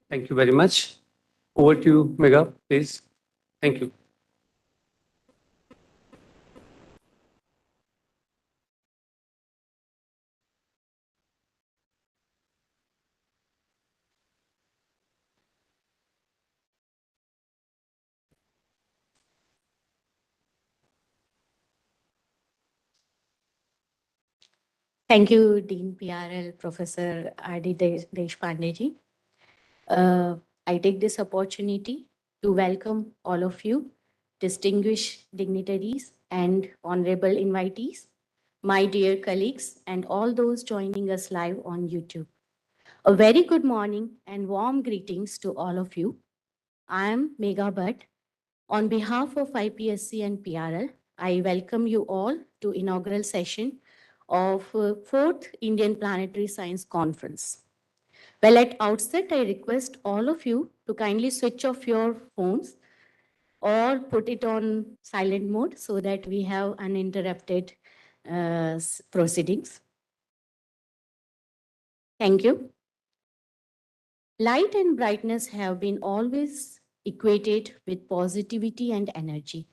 Thank you very much. Over to you, Mega, please. Thank you. Thank you, Dean PRL, Professor R.D. Deshpande ji. I take this opportunity to welcome all of you, distinguished dignitaries and honorable invitees, my dear colleagues, and all those joining us live on YouTube. A very good morning and warm greetings to all of you. I am Megha Bhatt. On behalf of IPSC and PRL, I welcome you all to inaugural session of 4th Indian Planetary Science Conference. Well, at outset, I request all of you to kindly switch off your phones or put it on silent mode so that we have uninterrupted proceedings. Thank you. Light and brightness have been always equated with positivity and energy.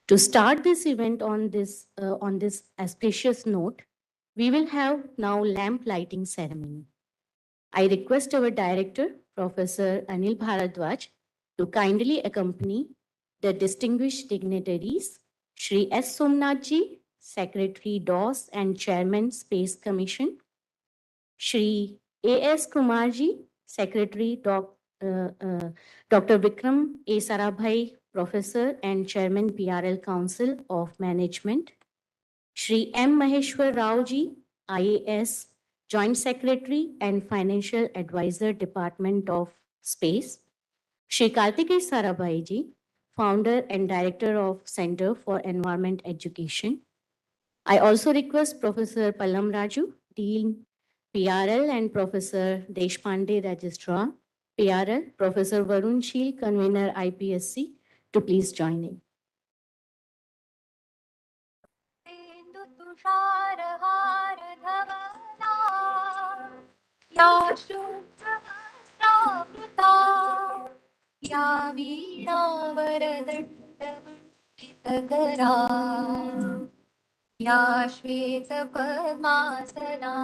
To start this event on this auspicious note, we will have now lamp lighting ceremony. I request our director, Professor Anil Bharadwaj, to kindly accompany the distinguished dignitaries, Shri S. Somnathji, Secretary DOS and Chairman Space Commission, Shri A.S. Kumarji, Secretary Dr. Vikram A. Sarabhai, Professor and Chairman PRL Council of Management, Shri M. Maheshwar Rao ji, IAS, Joint Secretary and Financial Advisor, Department of Space, Shri Kartikeya Sarabhai ji, Founder and Director of Center for Environment Education. I also request Professor Pallam Raju, Dean PRL, and Professor Deshpande, Registrar PRL, Professor Varun Sheel, Convener IPSC, to please join in. या वीणावरदण्डमण्डितकरा या श्वेतपद्मासना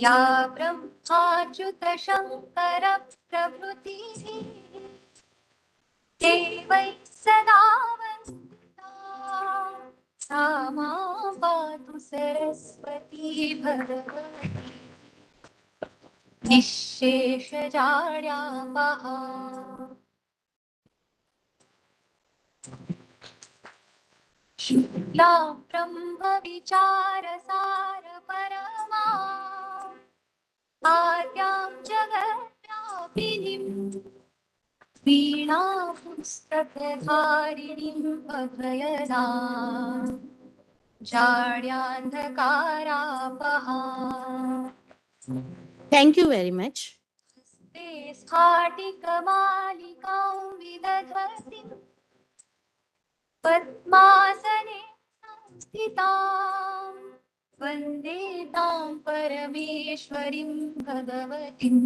या ब्रह्माच्युतशङ्करप्रभृतिः देवैः सदा वन्दिता सा मां पातु Saraswati Bhagwati निःशेषजाड्यापहा शुक्लां ब्रह्मविचारसारपरमा आद्यां जगद्व्यापिनीं वीणापुस्तकधारिणीं अभयदां जाड्यान्धकारापहा Thank you very much. ते स्फाटिकमालिकां विदधतीं पद्मासने संस्थितां वन्दे तां परमेश्वरीं भगवतीं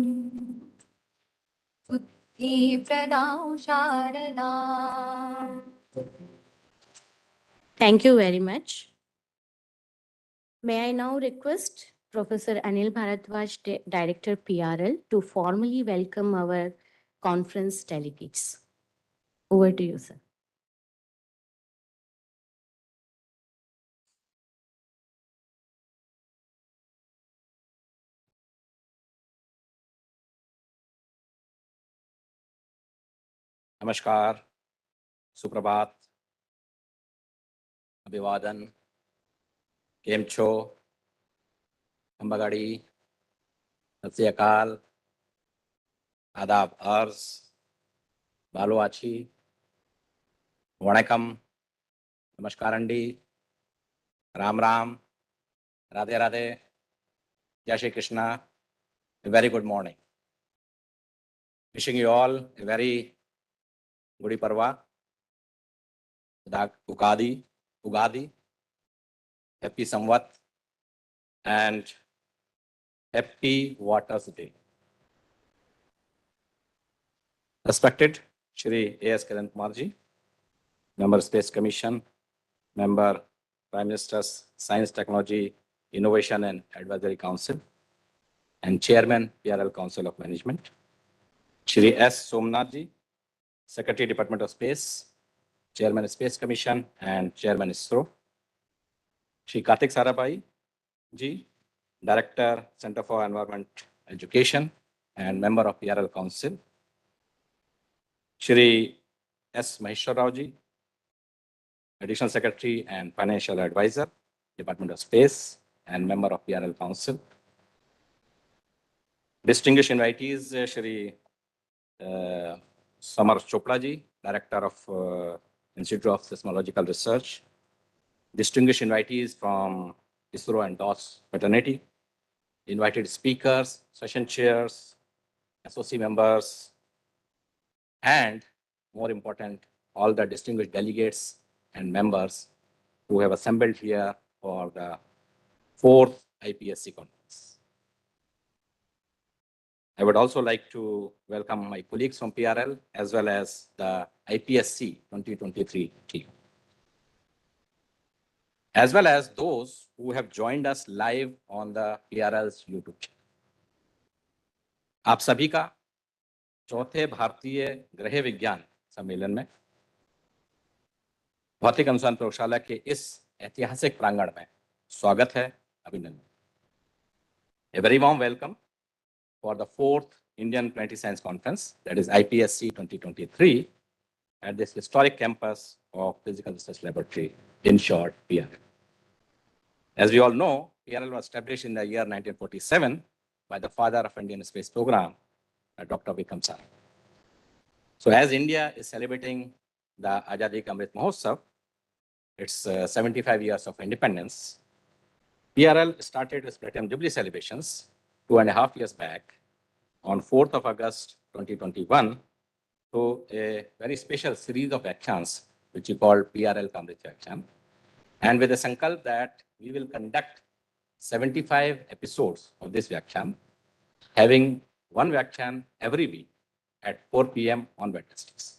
बुद्धिप्रदां शारदाम्. Thank you very much. May I now request Professor Anil Bharadwaj, Director PRL, to formally welcome our conference delegates. Over to you, sir. नमस्कार, सुप्रभात, अभिवादन, केम छो, अंबागाड़ी, सत श्री अकाल, आदाब अर्ज, बालुआची, वणकम, नमस्कार अंडी, राम राम, राधे राधे, जय Shri Krishna, a very good morning. Wishing you all a very Gudi Parva, Ugadi, Happy Samvat, and Happy Waters Day. Respected Shri A.S. Kiran Kumar ji, Member Space Commission, Member Prime Minister's Science, Technology, Innovation and Advisory Council, and Chairman PRL Council of Management, Shri S. Somnath ji, Secretary Department of Space, Chairman Space Commission and Chairman ISRO, Shri Kartik Sarabhai ji, Director Center for Environment Education and member of PRL Council, Shri S. Maheshwar Rao ji, Additional Secretary and Financial Advisor, Department of Space and member of PRL Council. Distinguished invitees, Shri Samar Chopra ji, Director of Institute of Seismological Research. Distinguished invitees from ISRO and DOS fraternity. Invited speakers, session chairs, associate members, and more important, all the distinguished delegates and members who have assembled here for the 4th IPSC conference. I would also like to welcome my colleagues from PRL as well as the IPSC 2023 team, as well as those who have joined us live on the PRL's YouTube channel. आप सभी का चौथे भारतीय ग्रह विज्ञान सम्मेलन में भौतिक अनुसंधान प्रयोगशाला के इस ऐतिहासिक प्रांगण में स्वागत है, अभिनंदन. A very warm welcome for the 4th Indian Planetary Science Conference, that is IPSC 2023, at this historic campus of Physical Research Laboratory, in short, PRL. As we all know, PRL was established in the year 1947 by the father of Indian space program, Dr. Vikram Sarabhai. So as India is celebrating the Azadi Ka Amrit Mahotsav, its 75 years of independence, PRL started its Platinum Jubilee celebrations 2.5 years back on 4th of August 2021 to a very special series of actions which we call PRL Ka Amrit Yakshan, and with a sankalp that we will conduct 75 episodes of this Yakshan, having one Yakshan every week at 4 p.m. on Wednesdays.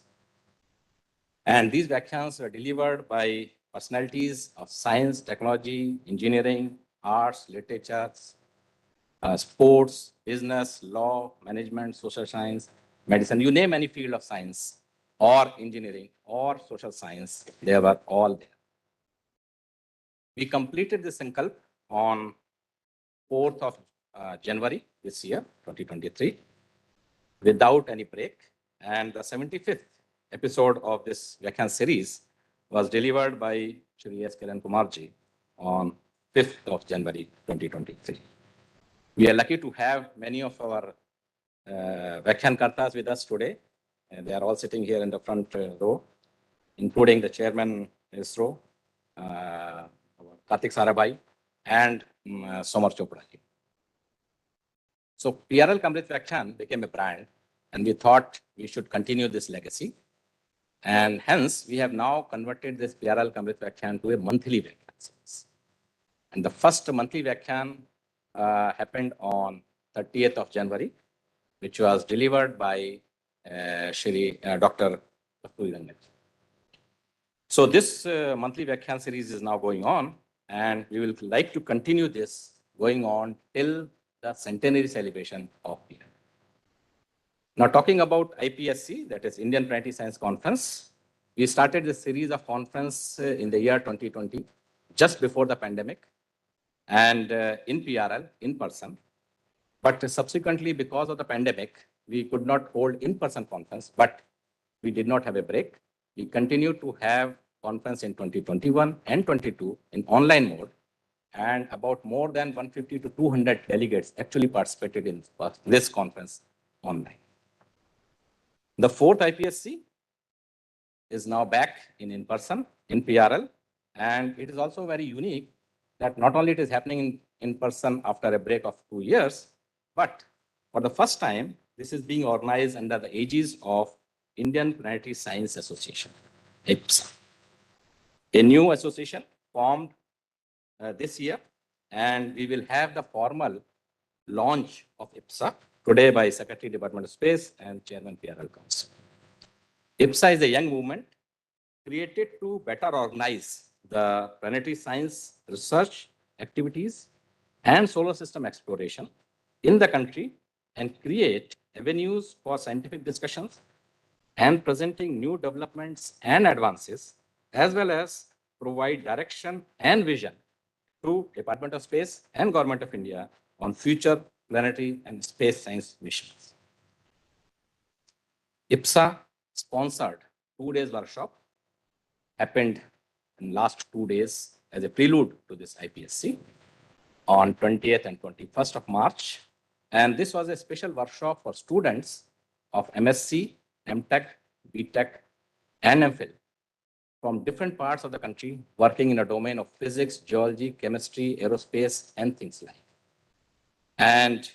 And these Yakshans were delivered by personalities of science, technology, engineering, arts, literature, sports, business, law, management, social science, medicine, you name any field of science or engineering or social science, they were all there. We completed this sankalp on 4th of January this year, 2023, without any break. And the 75th episode of this Vyakhan series was delivered by Shri S. Kiran Kumar ji on 5th of January, 2023. We are lucky to have many of our Vyakhan Kartas with us today. And they are all sitting here in the front row, including the chairman ISRO, Kartik Sarabhai, and Samar Chopra ji. So PRL Ka Amrit Yakshan became a brand, and we thought we should continue this legacy. And hence, we have now converted this PRL Ka Amrit Yakshan to a monthly Vyakhan series. And the first monthly Vyakhan happened on 30th of January, which was delivered by Shri Dr. Kasturi Rangan. So this monthly Vyakhan series is now going on, and we will like to continue this going on till the centenary celebration of PRL. Now talking about IPSC, that is Indian Planetary Science Conference, we started this series of conference in the year 2020, just before the pandemic, and in PRL, in person. But subsequently, because of the pandemic, we could not hold in-person conference, but we did not have a break. We continued to have conference in 2021 and 22 in online mode, and about more than 150 to 200 delegates actually participated in this conference online. The 4th IPSC is now back in person in PRL, and it is also very unique that not only it is happening in person after a break of 2 years, but for the first time, this is being organized under the aegis of Indian Planetary Science Association, IPSC, a new association formed this year, and we will have the formal launch of IPSA today by Secretary Department of Space and Chairman PRL Council. IPSA is a young movement created to better organize the planetary science research activities and solar system exploration in the country and create avenues for scientific discussions and presenting new developments and advances, as well as provide direction and vision to Department of Space and Government of India on future planetary and space science missions. IPSA sponsored 2 days workshop happened in last 2 days as a prelude to this IPSC on 20th and 21st of March. And this was a special workshop for students of MSc, MTech, BTech, and MPhil from different parts of the country working in a domain of physics, geology, chemistry, aerospace, and things like. And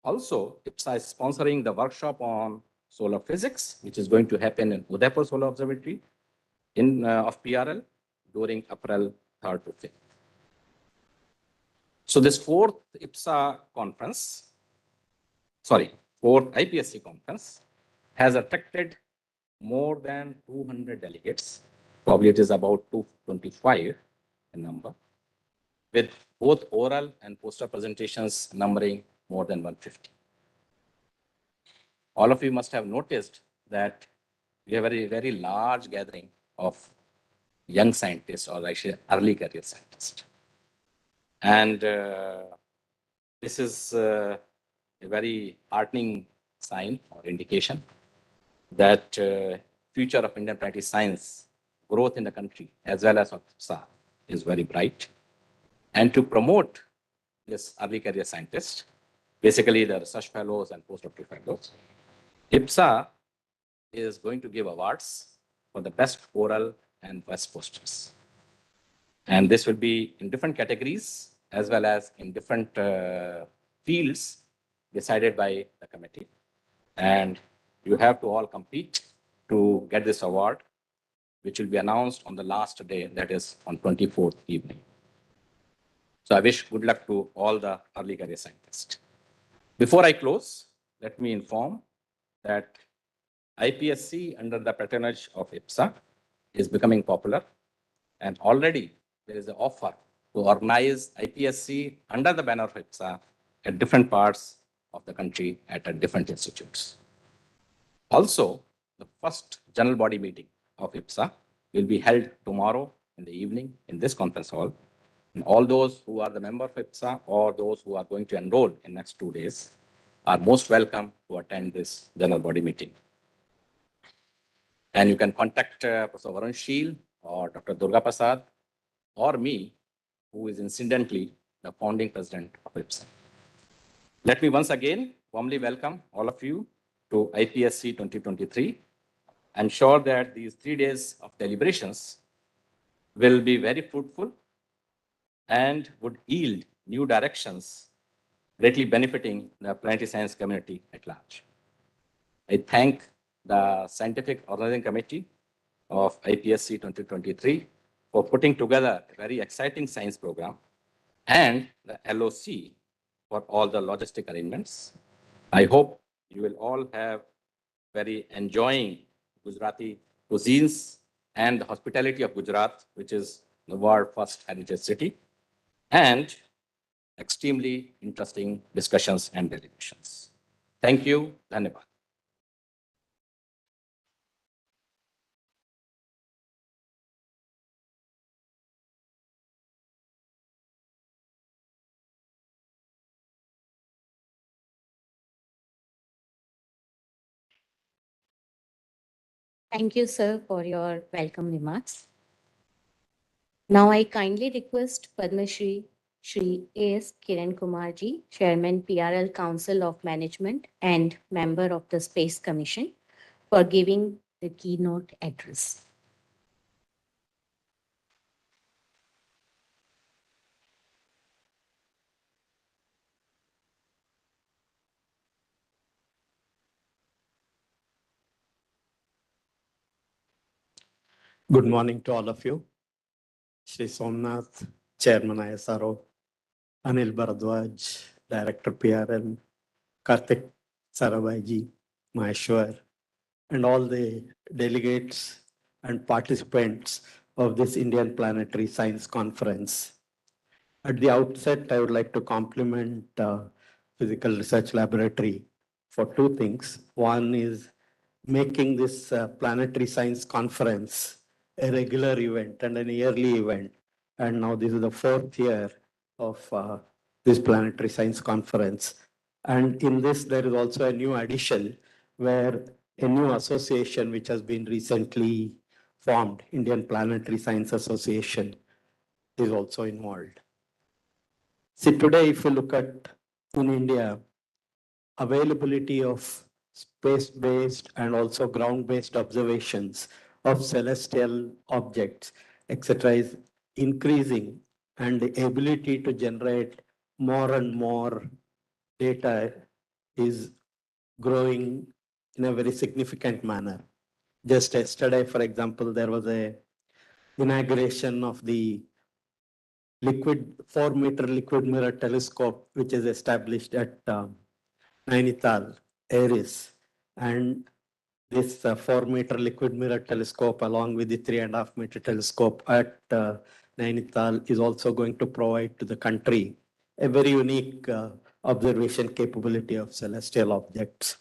also, IPSA is sponsoring the workshop on solar physics, which is going to happen in Udaipur Solar Observatory of PRL during April 3rd to 5th. So this fourth IPSC conference has attracted more than 200 delegates. Probably it is about 225 in number, with both oral and poster presentations numbering more than 150. All of you must have noticed that we have a very, very large gathering of young scientists, or actually early career scientists. And this is a very heartening sign or indication that future of Indian planetary science, growth in the country, as well as of IPSA, is very bright. And to promote this early career scientist, basically the research fellows and postdoctoral fellows, IPSA is going to give awards for the best oral and best posters. And this will be in different categories as well as in different fields decided by the committee. And you have to all compete to get this award, which will be announced on the last day, that is on 24th evening. So I wish good luck to all the early career scientists. Before I close, let me inform that IPSC under the patronage of IPSA is becoming popular, and already there is an offer to organize IPSC under the banner of IPSA at different parts of the country at different institutes. Also, the first general body meeting of IPSA will be held tomorrow in the evening in this conference hall. And all those who are the member of IPSA or those who are going to enroll in next 2 days are most welcome to attend this general body meeting. And you can contact Professor Varun Sheel or Dr. Durga Prasad or me, who is incidentally the founding president of IPSA. Let me once again warmly welcome all of you to IPSC 2023. I'm sure that these 3 days of deliberations will be very fruitful and would yield new directions, greatly benefiting the planetary science community at large. I thank the Scientific Organizing Committee of IPSC 2023 for putting together a very exciting science program, and the LOC for all the logistic arrangements. I hope you will all have very enjoying Gujarati cuisines and the hospitality of Gujarat, which is the world first heritage city, and extremely interesting discussions and deliberations. Thank you. Dhanyavad. Thank you, sir, for your welcome remarks. Now I kindly request Padma Shri A.S. Kiran Kumar ji, Chairman PRL Council of Management and member of the Space Commission, for giving the keynote address. Good morning to all of you. Shri Somnath, Chairman ISRO, Anil Bharadwaj, Director PRL, Karthik Sarabhaiji, Maheshwar, and all the delegates and participants of this Indian Planetary Science Conference. At the outset, I would like to compliment Physical Research Laboratory for two things. One is making this Planetary Science Conference a regular event and an yearly event. And now this is the fourth year of this Planetary Science Conference. And in this, there is also a new addition where a new association which has been recently formed, Indian Planetary Science Association, is also involved. See, today, if you look at in India, availability of space-based and also ground-based observations of celestial objects, etc., is increasing, and the ability to generate more and more data is growing in a very significant manner. Just yesterday, for example, there was a inauguration of the 4-meter liquid mirror telescope, which is established at Nainital, Aries. And this 4-meter liquid mirror telescope, along with the 3.5-meter telescope at Nainital, is also going to provide to the country a very unique observation capability of celestial objects.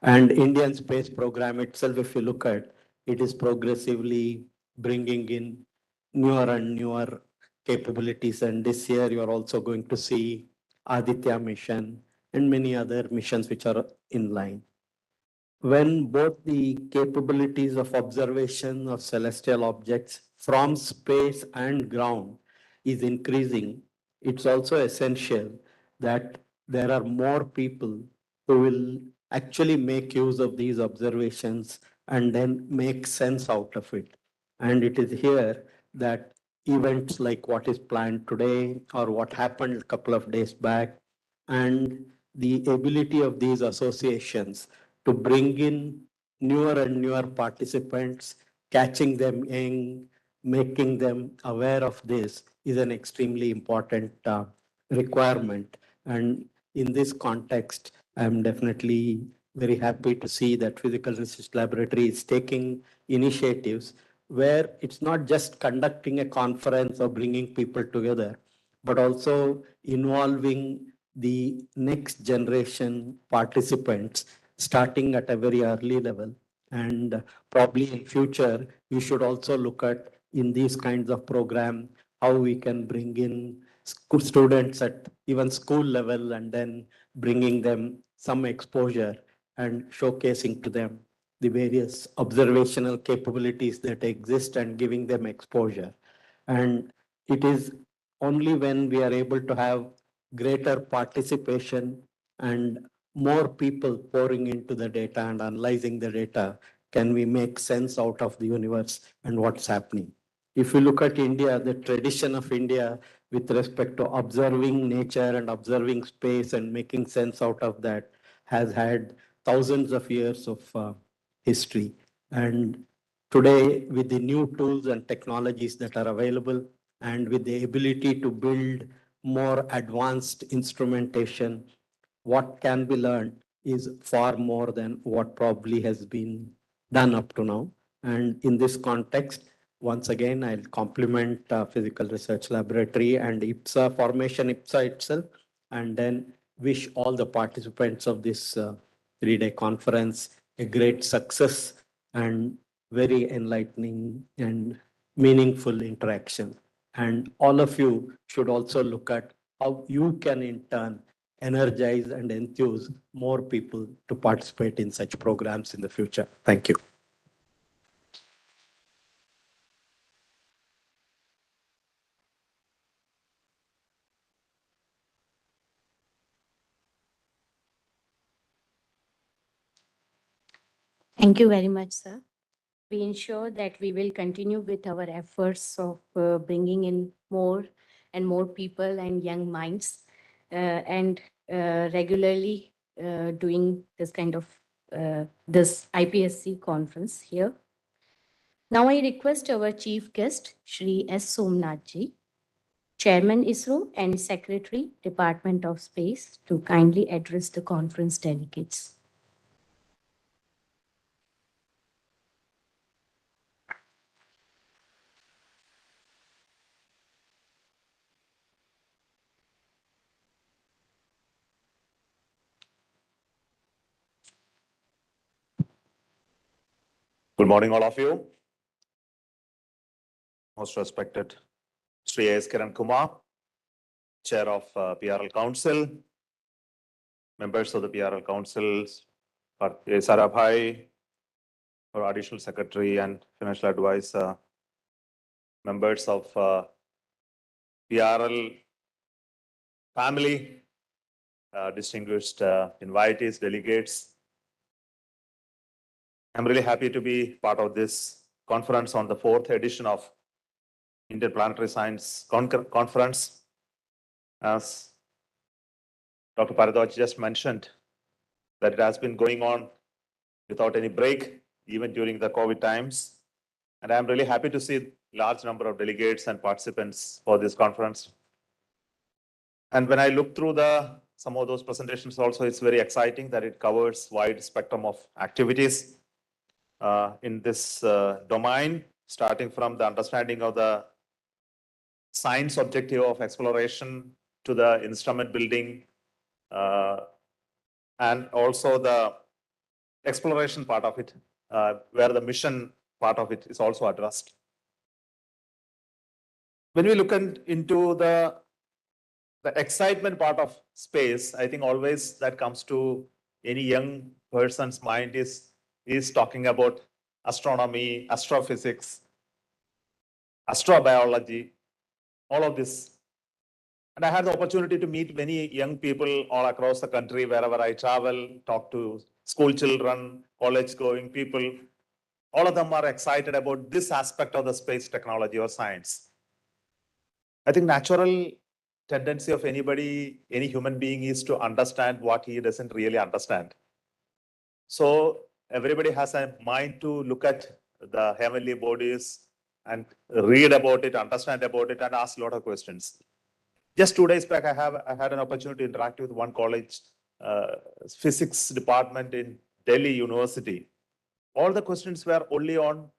And Indian space program itself, if you look at, it is progressively bringing in newer and newer capabilities. And this year, you are also going to see Aditya mission and many other missions which are in line. When both the capabilities of observation of celestial objects from space and ground is increasing, it's also essential that there are more people who will actually make use of these observations and then make sense out of it. And it is here that events like what is planned today or what happened a couple of days back, and the ability of these associations to bring in newer and newer participants, catching them in, making them aware of this is an extremely important requirement. And in this context, I'm definitely very happy to see that Physical Research Laboratory is taking initiatives where it's not just conducting a conference or bringing people together, but also involving the next generation participants starting at a very early level. And probably in future, we should also look at in these kinds of program, how we can bring in students at even school level and then bringing them some exposure and showcasing to them the various observational capabilities that exist and giving them exposure. And it is only when we are able to have greater participation and more people pouring into the data and analyzing the data can we make sense out of the universe and what's happening. If you look at India, the tradition of India with respect to observing nature and observing space and making sense out of that has had thousands of years of history. And today, with the new tools and technologies that are available, and with the ability to build more advanced instrumentation, what can be learned is far more than what probably has been done up to now. And in this context, once again, I'll compliment Physical Research Laboratory and IPSA, Formation IPSA itself, and then wish all the participants of this 3-day conference a great success and very enlightening and meaningful interaction. And all of you should also look at how you can in turn energize and enthuse more people to participate in such programs in the future. Thank you. Thank you very much, sir. We ensure that we will continue with our efforts of bringing in more and more people and young minds and regularly doing this kind of this IPSC conference here. Now I request our chief guest, Shri S. Somnath ji, Chairman ISRO and Secretary, Department of Space, to kindly address the conference delegates. Good morning, all of you. Most respected Sri A.S. Kiran Kumar, Chair of PRL Council, members of the PRL Council, Sarabhai, our Additional Secretary and Financial Advisor, members of PRL family, distinguished invitees, delegates. I'm really happy to be part of this conference on the 4th edition of Interplanetary Science Conference. As Dr. Paradoj just mentioned, that it has been going on without any break, even during the COVID times. And I'm really happy to see large number of delegates and participants for this conference. And when I look through some of those presentations also, it's very exciting that it covers wide spectrum of activities in this domain, starting from the understanding of the science objective of exploration to the instrument building, and also the exploration part of it, where the mission part of it is also addressed. When we look into the excitement part of space, I think always that comes to any young person's mind is talking about astronomy, astrophysics, astrobiology, all of this. And I had the opportunity to meet many young people all across the country, wherever I travel, talk to school children, college going people. All of them are excited about this aspect of the space technology or science. I think natural tendency of anybody, any human being, is to understand what he doesn't really understand. So everybody has a mind to look at the heavenly bodies and read about it, understand about it, and ask a lot of questions. Just 2 days back, I had an opportunity to interact with one college physics department in Delhi University. All the questions were only on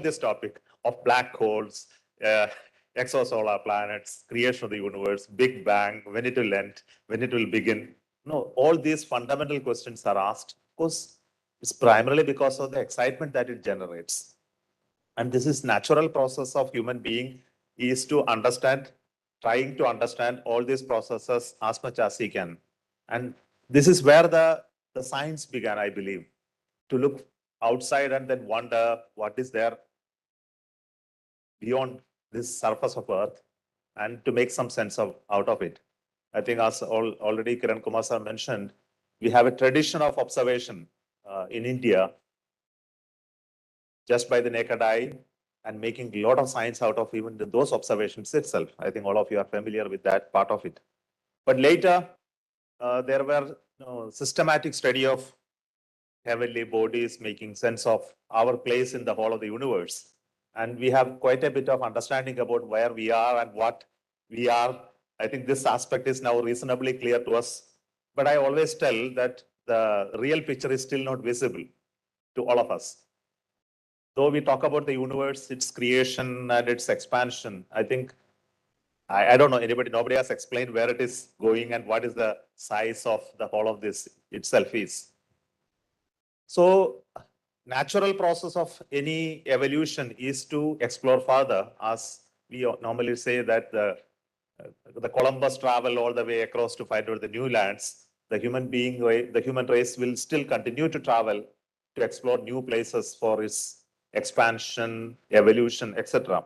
this topic of black holes, exosolar planets, creation of the universe, Big Bang, when it will end, when it will begin. No, all these fundamental questions are asked because it's primarily because of the excitement that it generates. And this is natural process of human being is to understand, trying to understand all these processes as much as he can. And this is where the science began, I believe, to look outside and then wonder what is there beyond this surface of Earth and to make some sense out of it. I think as already Kiran Kumar sir mentioned, we have a tradition of observation in India just by the naked eye and making a lot of science out of even those observations itself. I think all of you are familiar with that part of it. But later, there were systematic study of heavenly bodies, making sense of our place in the whole of the universe. And we have quite a bit of understanding about where we are and what we are. I think this aspect is now reasonably clear to us. But I always tell that the real picture is still not visible to all of us. Though we talk about the universe, its creation and its expansion, I think, I don't know, nobody has explained where it is going and what is the size of the whole of this itself is. So natural process of any evolution is to explore further, as we normally say that the Columbus traveled all the way across to find out the new lands. The human race will still continue to travel to explore new places for its expansion, evolution, etc.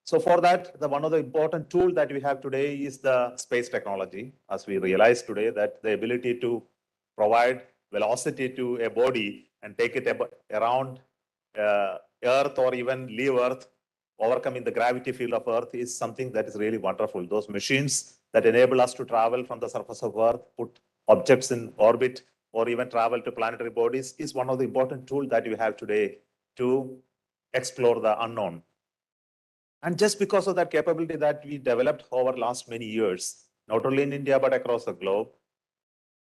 So for that, one of the important tools that we have today is the space technology, as we realize today that the ability to provide velocity to a body and take it around Earth or even leave Earth, overcoming the gravity field of Earth is something that is really wonderful. Those machines that enable us to travel from the surface of Earth, put objects in orbit, or even travel to planetary bodies is one of the important tools that we have today to explore the unknown. And just because of that capability that we developed over last many years, not only in India, but across the globe,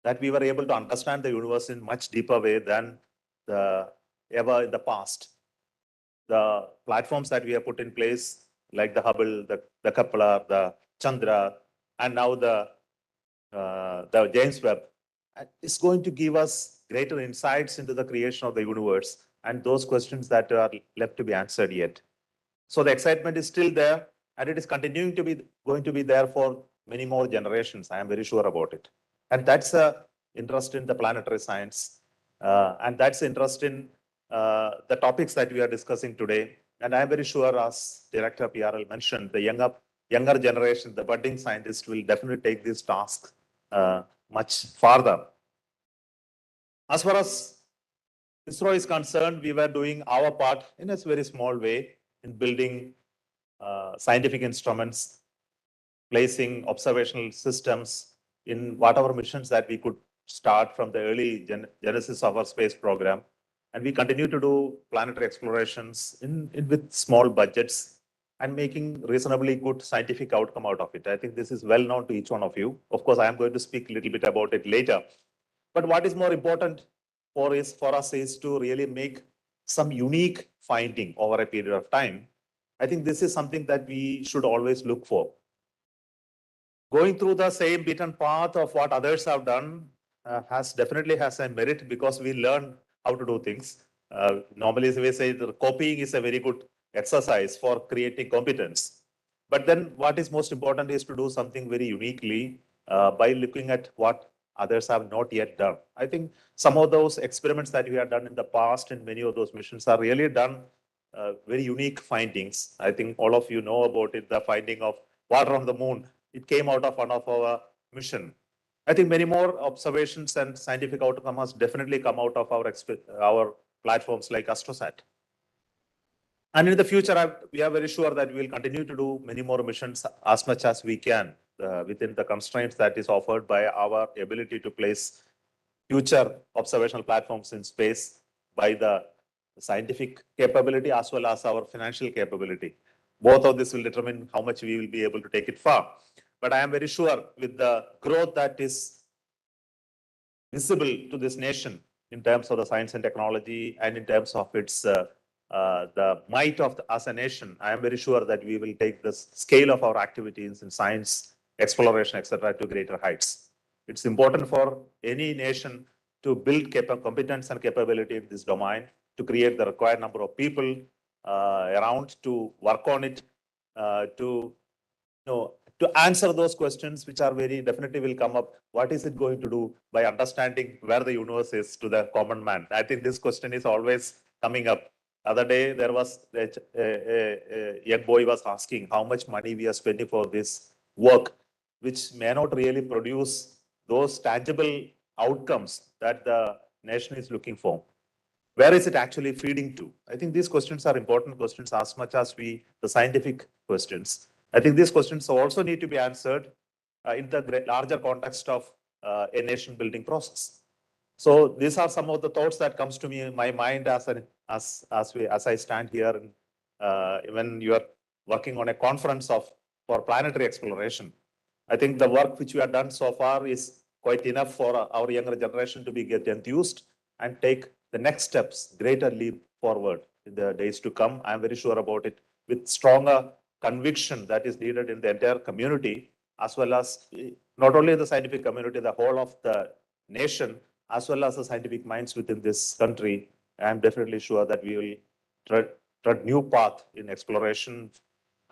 that we were able to understand the universe in much deeper way than ever in the past. The platforms that we have put in place, like the Hubble, the Kepler, the Chandra, and now the James Webb, is going to give us greater insights into the creation of the universe and those questions that are left to be answered yet. So the excitement is still there, and it is continuing to be going to be there for many more generations. I am very sure about it. And that's a interest in the planetary science, and that's interest in the topics that we are discussing today. And I am very sure, as Director PRL mentioned, the younger generation, the budding scientists, will definitely take this task much farther. As far as ISRO is concerned, we were doing our part in a very small way in building scientific instruments, placing observational systems in whatever missions that we could start from the early genesis of our space program. And we continue to do planetary explorations with small budgets and making reasonably good scientific outcome out of it. I think this is well known to each one of you. Of course, I am going to speak a little bit about it later. But what is more important for us is to really make some unique finding over a period of time. I think this is something that we should always look for. Going through the same beaten path of what others have done definitely has a merit, because we learn how to do things. Normally, we say that copying is a very good exercise for creating competence. But then what is most important is to do something very uniquely by looking at what others have not yet done. I think some of those experiments that we have done in the past in many of those missions are really done very unique findings. I think all of you know about it, the finding of water on the moon. It came out of one of our mission. I think many more observations and scientific outcome has definitely come out of our platforms like AstroSat. And in the future, we are very sure that we will continue to do many more missions as much as we can within the constraints that is offered by our ability to place future observational platforms in space by the scientific capability as well as our financial capability. Both of this will determine how much we will be able to take it far. But I am very sure with the growth that is visible to this nation in terms of the science and technology and in terms of its the might of as a nation, I am very sure that we will take the scale of our activities in science, exploration, etc., to greater heights. It's important for any nation to build competence and capability in this domain, to create the required number of people around to work on it, to answer those questions, which are very definitely will come up. What is it going to do by understanding where the universe is to the common man? I think this question is always coming up. Other day, there was a young boy was asking how much money we are spending for this work, which may not really produce those tangible outcomes that the nation is looking for. Where is it actually feeding to? I think these questions are important questions as much as the scientific questions. I think these questions also need to be answered in the larger context of a nation building process. So these are some of the thoughts that comes to me in my mind as I stand here when you are working on a conference for planetary exploration. I think the work which we have done so far is quite enough for our younger generation to get enthused and take the next steps, greater leap forward in the days to come. I am very sure about it, with stronger conviction that is needed in the entire community, as well as not only the scientific community, the whole of the nation, as well as the scientific minds within this country. I am definitely sure that we will tread new path in exploration,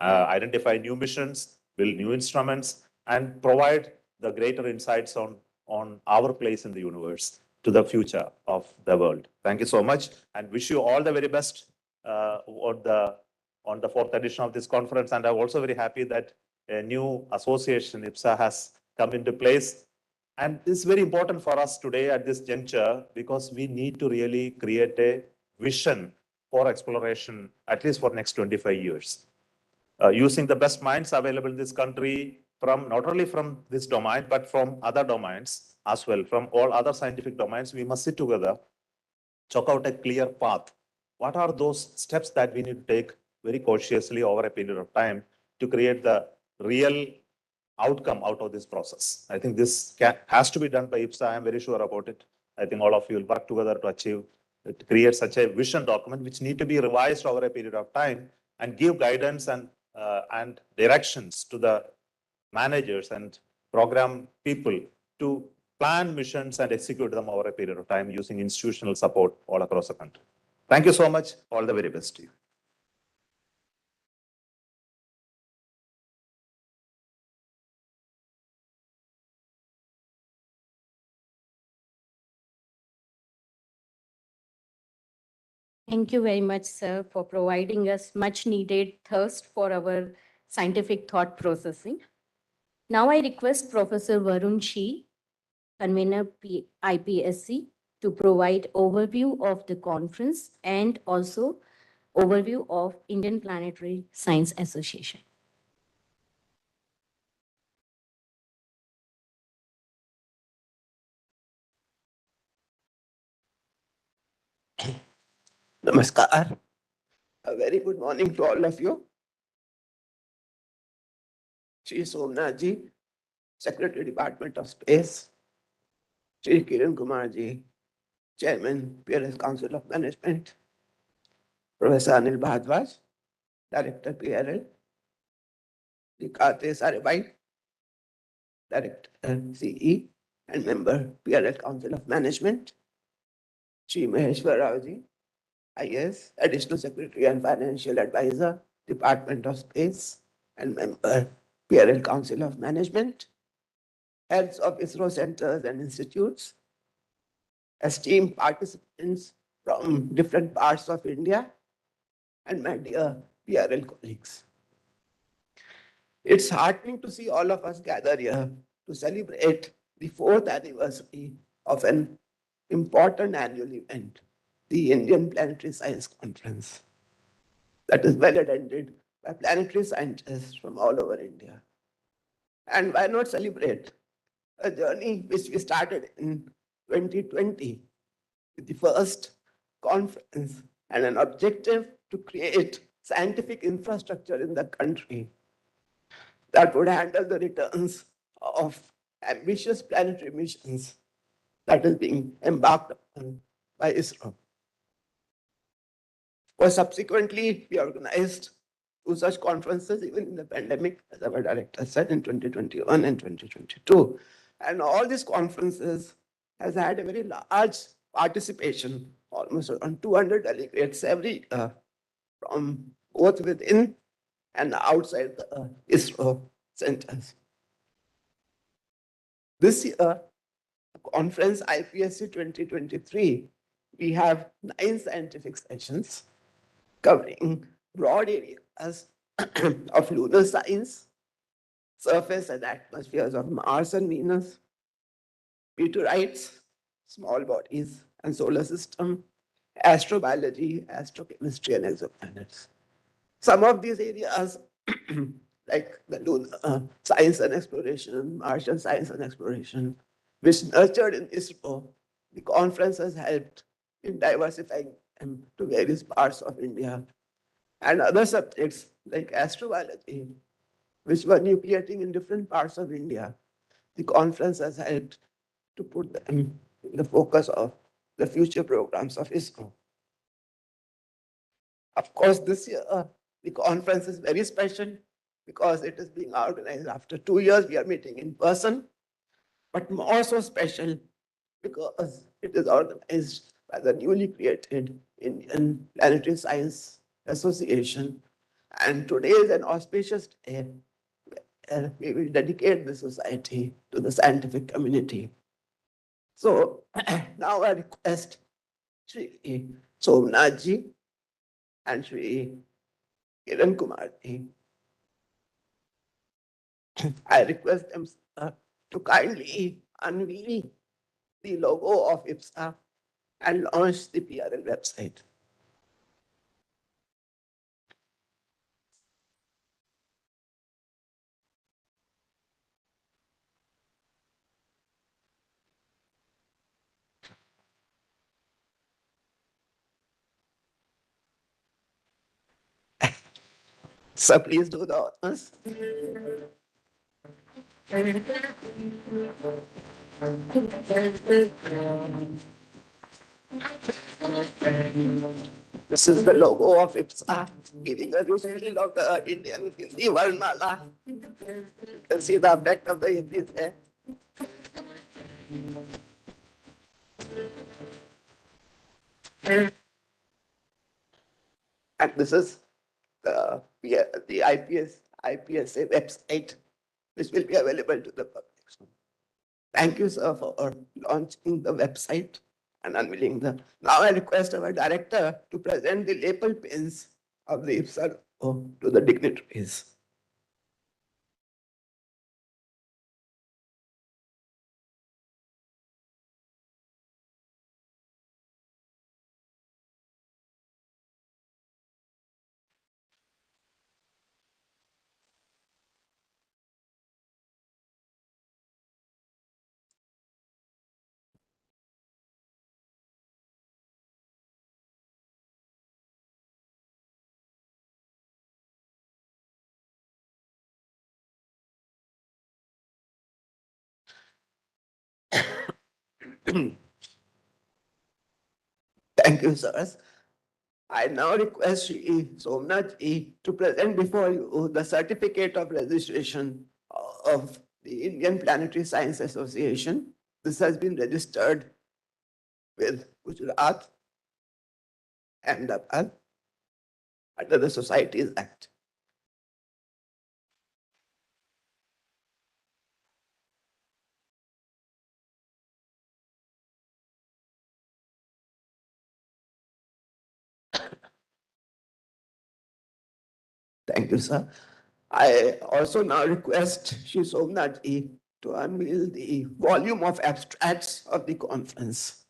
identify new missions, build new instruments, and provide the greater insights on our place in the universe to the future of the world. Thank you so much, and wish you all the very best on the fourth edition of this conference. And I'm also very happy that a new association, IPSA, has come into place. And this is very important for us today at this juncture, because we need to really create a vision for exploration, at least for next 25 years. Using the best minds available in this country, from not only from this domain, but from other domains as well, from all other scientific domains, we must sit together, chalk out a clear path. What are those steps that we need to take very cautiously over a period of time to create the real outcome out of this process. I think this has to be done by IPSA. I am very sure about it. I think all of you will work together to achieve, to create such a vision document, which need to be revised over a period of time and give guidance and directions to the managers and program people to plan missions and execute them over a period of time using institutional support all across the country. Thank you so much. All the very best to you. Thank you very much, sir, for providing us much needed thirst for our scientific thought processing. Now I request Professor Varun Shi, convener IPSC, to provide overview of the conference and also overview of Indian Planetary Science Association. Namaskar. A very good morning to all of you. Shri Somnath ji, Secretary Department of Space. Shri Kiran Kumar ji, Chairman, PLS Council of Management. Professor Anil Bhardwaj, Director PLL. Shri Kate Sarabhai, Director CE and Member PLL Council of Management. Shri Maheshwar Rao ji, IS, Additional Secretary and Financial Advisor, Department of Space and Member PLL Council of Management. Heads of ISRO centers and institutes, esteemed participants from different parts of India, and my dear PRL colleagues. It's heartening to see all of us gather here to celebrate the 4th anniversary of an important annual event, the Indian Planetary Science Conference, that is well attended by planetary scientists from all over India. And why not celebrate a journey which we started in 2020 with the first conference and an objective to create scientific infrastructure in the country that would handle the returns of ambitious planetary missions that is being embarked upon by ISRO. Subsequently, we organized two such conferences even in the pandemic, as our director said, in 2021 and 2022. And all these conferences has had a very large participation, almost around 200 delegates every year, from both within and outside the ISRO centers. This year, conference IPSC 2023, we have 9 scientific sessions covering broad areas of lunar science, surface and atmospheres of Mars and Venus, meteorites, small bodies and solar system, astrobiology, astrochemistry, and exoplanets. Some of these areas, like the lunar science and exploration, Martian science and exploration, which nurtured in ISRO, the conference has helped in diversifying them to various parts of India. And other subjects like astrobiology, which were nucleating in different parts of India, the conference has helped to put them in the focus of the future programs of ISRO. Of course, this year, the conference is very special because it is being organized after 2 years. We are meeting in person, but more so special because it is organized by the newly created Indian Planetary Science Association. And today is an auspicious day where we will dedicate the society to the scientific community. So now I request Shri Somnath ji and Shri Kiran Kumar ji. I request them to kindly unveil the logo of IPSA and launch the PRL website. Sir, please do the honors. This is the logo of IPSA, giving a visual of the Indian Hindi Varnmala. You can see the effect of the Hindi there. And this is the IPSA website, which will be available to the public. Thank you, sir, for launching the website and unveiling the. Now I request our director to present the lapel pins of the IPSA to the dignitaries. Thank you, sirs. I now request Shri Somnath ji to present before you the certificate of registration of the Indian Planetary Science Association. This has been registered with Gujarat, Ahmedabad, under the Societies Act. Thank you, sir. I also now request Shri Somnath ji to unveil the volume of abstracts of the conference.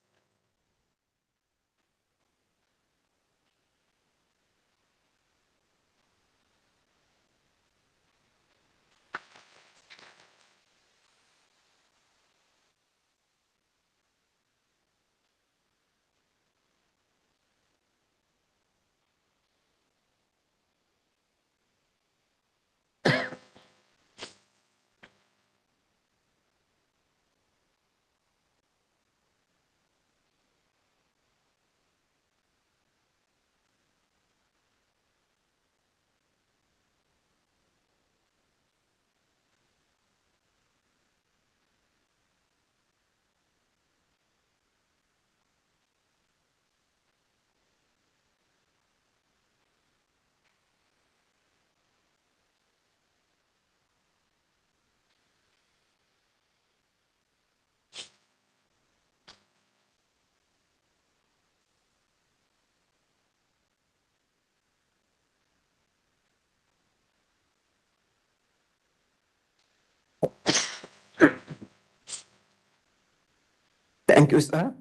Thank you, sir.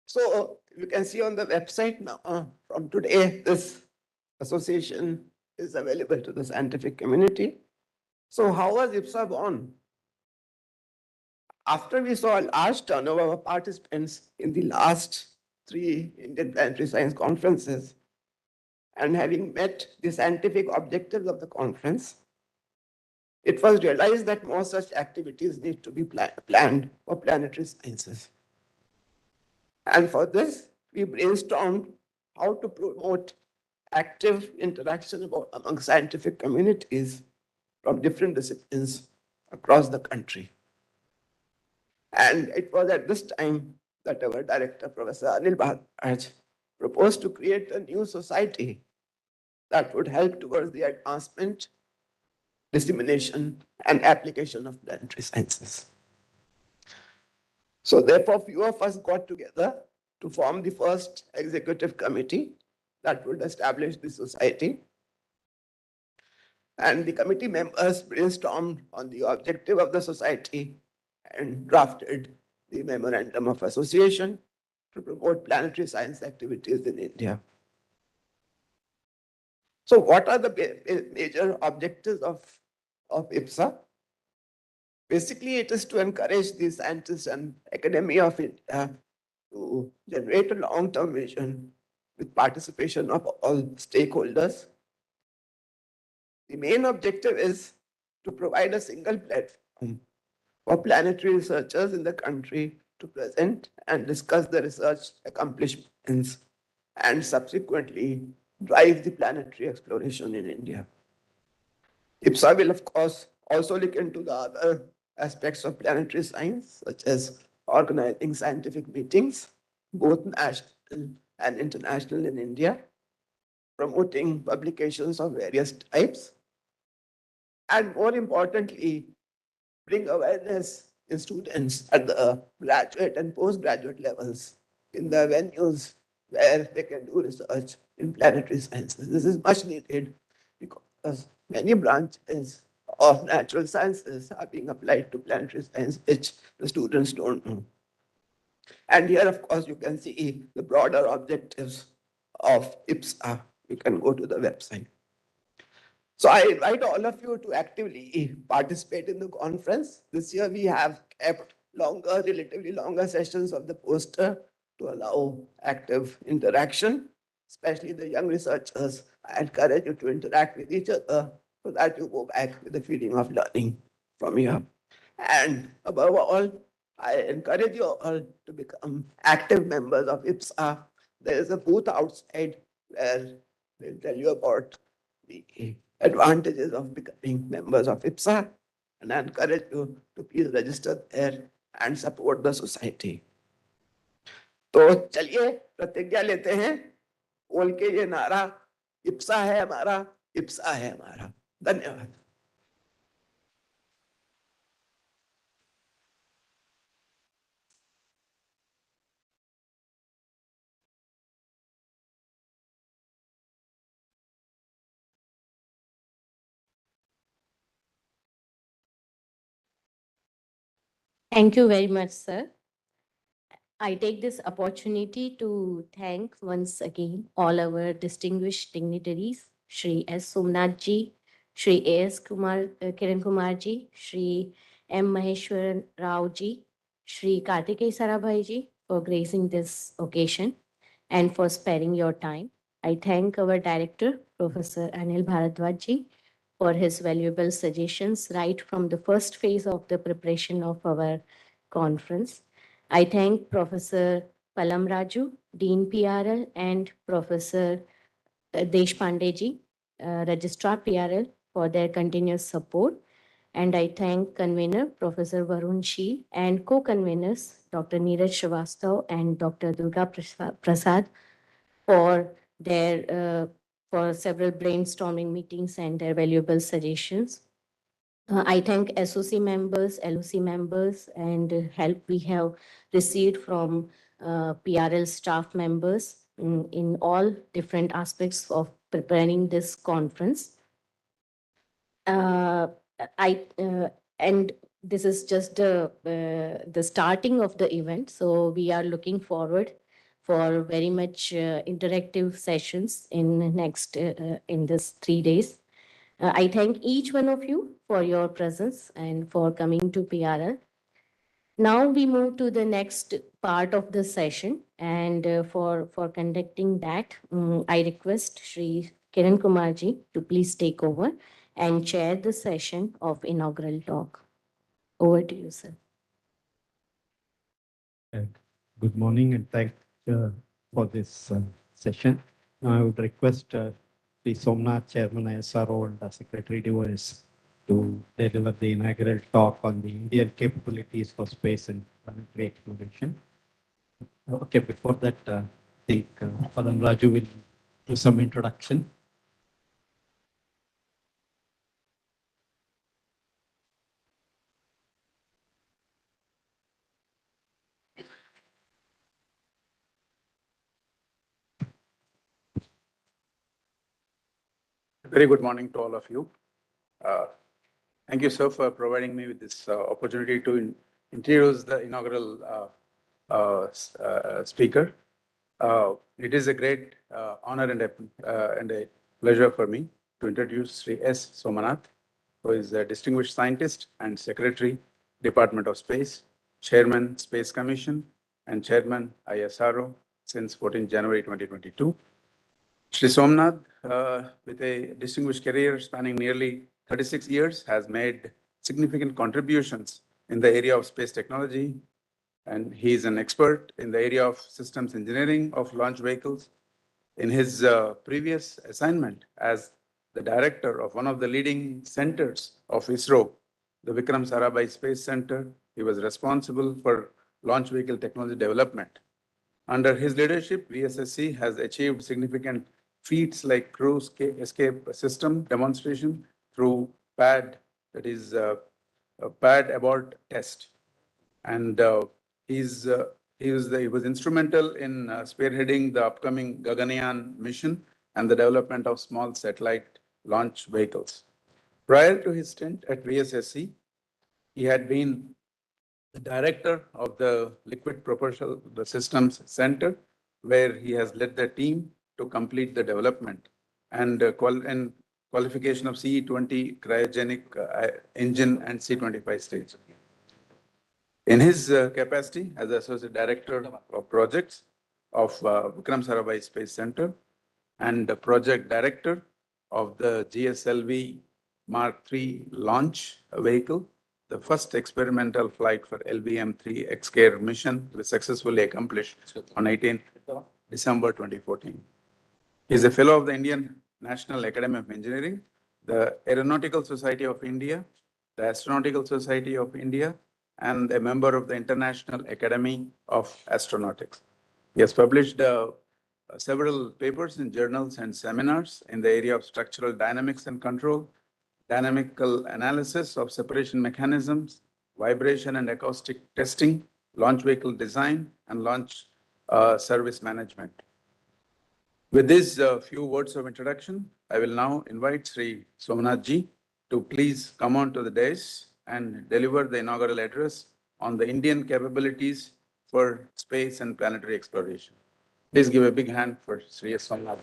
So you can see on the website now, from today, this association is available to the scientific community. So how was IPSA born? After we saw a large turnover of participants in the last 3 Indian Planetary Science conferences, and having met the scientific objectives of the conference, it was realized that more such activities need to be planned for planetary sciences. And for this, we brainstormed how to promote active interaction among scientific communities from different disciplines across the country. And it was at this time that our director, Professor Anil Bharadwaj, proposed to create a new society that would help towards the advancement, dissemination, and application of planetary sciences. So therefore, few of us got together to form the first executive committee that would establish the society. And the committee members brainstormed on the objective of the society and drafted the memorandum of association to promote planetary science activities in India. So what are the major objectives of IPSA? Basically, it is to encourage the scientists and academia of India to generate a long-term vision with participation of all stakeholders The main objective is to provide a single platform for planetary researchers in the country to present and discuss the research accomplishments and subsequently drive the planetary exploration in India. IPSA will, of course, also look into the other aspects of planetary science, such as organizing scientific meetings, both national and international in India, promoting publications of various types, and more importantly, bring awareness in students at the graduate and postgraduate levels in the venues where they can do research in planetary sciences. This is much needed because many branches of natural sciences are being applied to planetary science, which the students don't know. And here, of course, you can see the broader objectives of IPSA. You can go to the website. So I invite all of you to actively participate in the conference. This year we have kept longer, relatively longer sessions of the poster to allow active interaction, especially the young researchers. I encourage you to interact with each other so that you go back with the feeling of learning from here. And above all, I encourage you all to become active members of IPSA. There is a booth outside where they'll tell you about the advantages of becoming members of IPSA, and I encourage you to please register there and support the society. तो चलिए प्रतिज्ञा लेते हैं, बोल के ये नारा, IPSA है हमारा, IPSA है हमारा. धन्यवाद. Thank you very much, sir. I take this opportunity to thank once again all our distinguished dignitaries, Shri S. Somnath ji, Shri A.S. Kiran Kumar ji, Shri M. Maheshwaran Rao ji, Shri Kartikeya Sarabhai ji for gracing this occasion and for sparing your time. I thank our director, Professor Anil Bharadwaj ji, for his valuable suggestions right from the first phase of the preparation of our conference. I thank Professor Palam Raju, Dean PRL, and Professor Deshpande ji, Registrar PRL, for their continuous support. And I thank convener Professor Varun Shi and co-conveners Dr. Neeraj Srivastav and Dr. Durga Prasad for their for several brainstorming meetings and their valuable suggestions. I thank SOC members, LOC members, and help we have received from PRL staff members in all different aspects of preparing this conference. And this is just the starting of the event, so we are looking forward for very much interactive sessions in next in this 3 days. I thank each one of you for your presence and for coming to PRL. Now we move to the next part of the session, and for conducting that, I request Shri Kiran Kumar ji to please take over and chair the session of inaugural talk. Over to you, sir. Good morning and thank for this session. Now I would request the Somnath Chairman ISRO and Secretary Device to deliver the inaugural talk on the Indian capabilities for space and planetary exploration. Okay, before that, I think Palam Raju will do some introduction. Very good morning to all of you. Thank you, sir, for providing me with this opportunity to introduce the inaugural speaker. It is a great honor and a pleasure for me to introduce Sri S. Somanath, who is a distinguished scientist and Secretary, Department of Space, Chairman, Space Commission, and Chairman, ISRO since 14 January 2022. Shri Somnath, with a distinguished career spanning nearly 36 years, has made significant contributions in the area of space technology, and he is an expert in the area of systems engineering of launch vehicles. In his previous assignment as the director of one of the leading centers of ISRO, the Vikram Sarabhai Space Center, he was responsible for launch vehicle technology development. Under his leadership, VSSC has achieved significant feats like crew escape system demonstration through pad, that is a pad abort test. And he was instrumental in spearheading the upcoming Gaganyaan mission and the development of small satellite launch vehicles. Prior to his stint at VSSC, he had been the director of the Liquid Propulsion Systems Center, where he has led the team to complete the development and qualification of CE-20 cryogenic engine and C-25 stage. In his capacity as Associate Director of Projects of Vikram Sarabhai Space Center and the Project Director of the GSLV Mark III launch vehicle, the first experimental flight for LVM-3 X-Care mission was successfully accomplished on 18 December 2014. He is a fellow of the Indian National Academy of Engineering, the Aeronautical Society of India, the Astronautical Society of India, and a member of the International Academy of Astronautics. He has published several papers in journals and seminars in the area of structural dynamics and control, dynamical analysis of separation mechanisms, vibration and acoustic testing, launch vehicle design, and launch service management. With these few words of introduction, I will now invite Sri Somnath ji to please come on to the dais and deliver the inaugural address on the Indian capabilities for space and planetary exploration. Please give a big hand for Sri Somnath.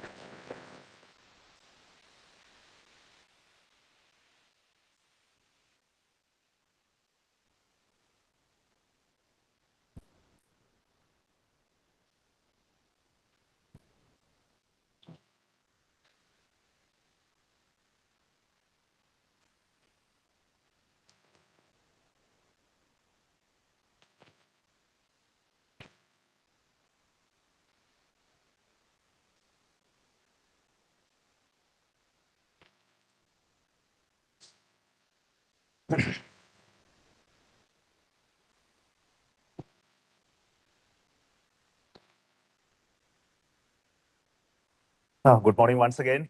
Good morning once again.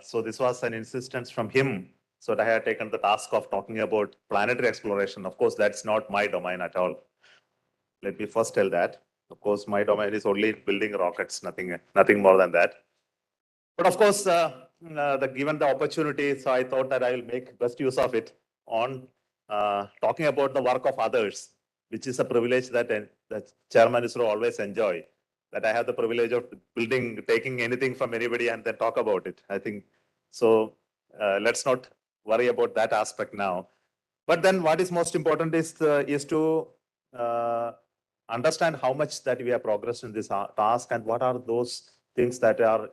So this was an insistence from him. So I had taken the task of talking about planetary exploration. Of course, that's not my domain at all. Let me first tell that. Of course, my domain is only building rockets, nothing more than that. But of course, given the opportunity, so I thought that I will make best use of it on talking about the work of others, which is a privilege that Chairman ISRO always enjoy. That I have the privilege of taking anything from anybody and then talk about it. I think so. Let's not worry about that aspect now. But then, what is most important is to understand how much that we have progressed in this task and what are those things that are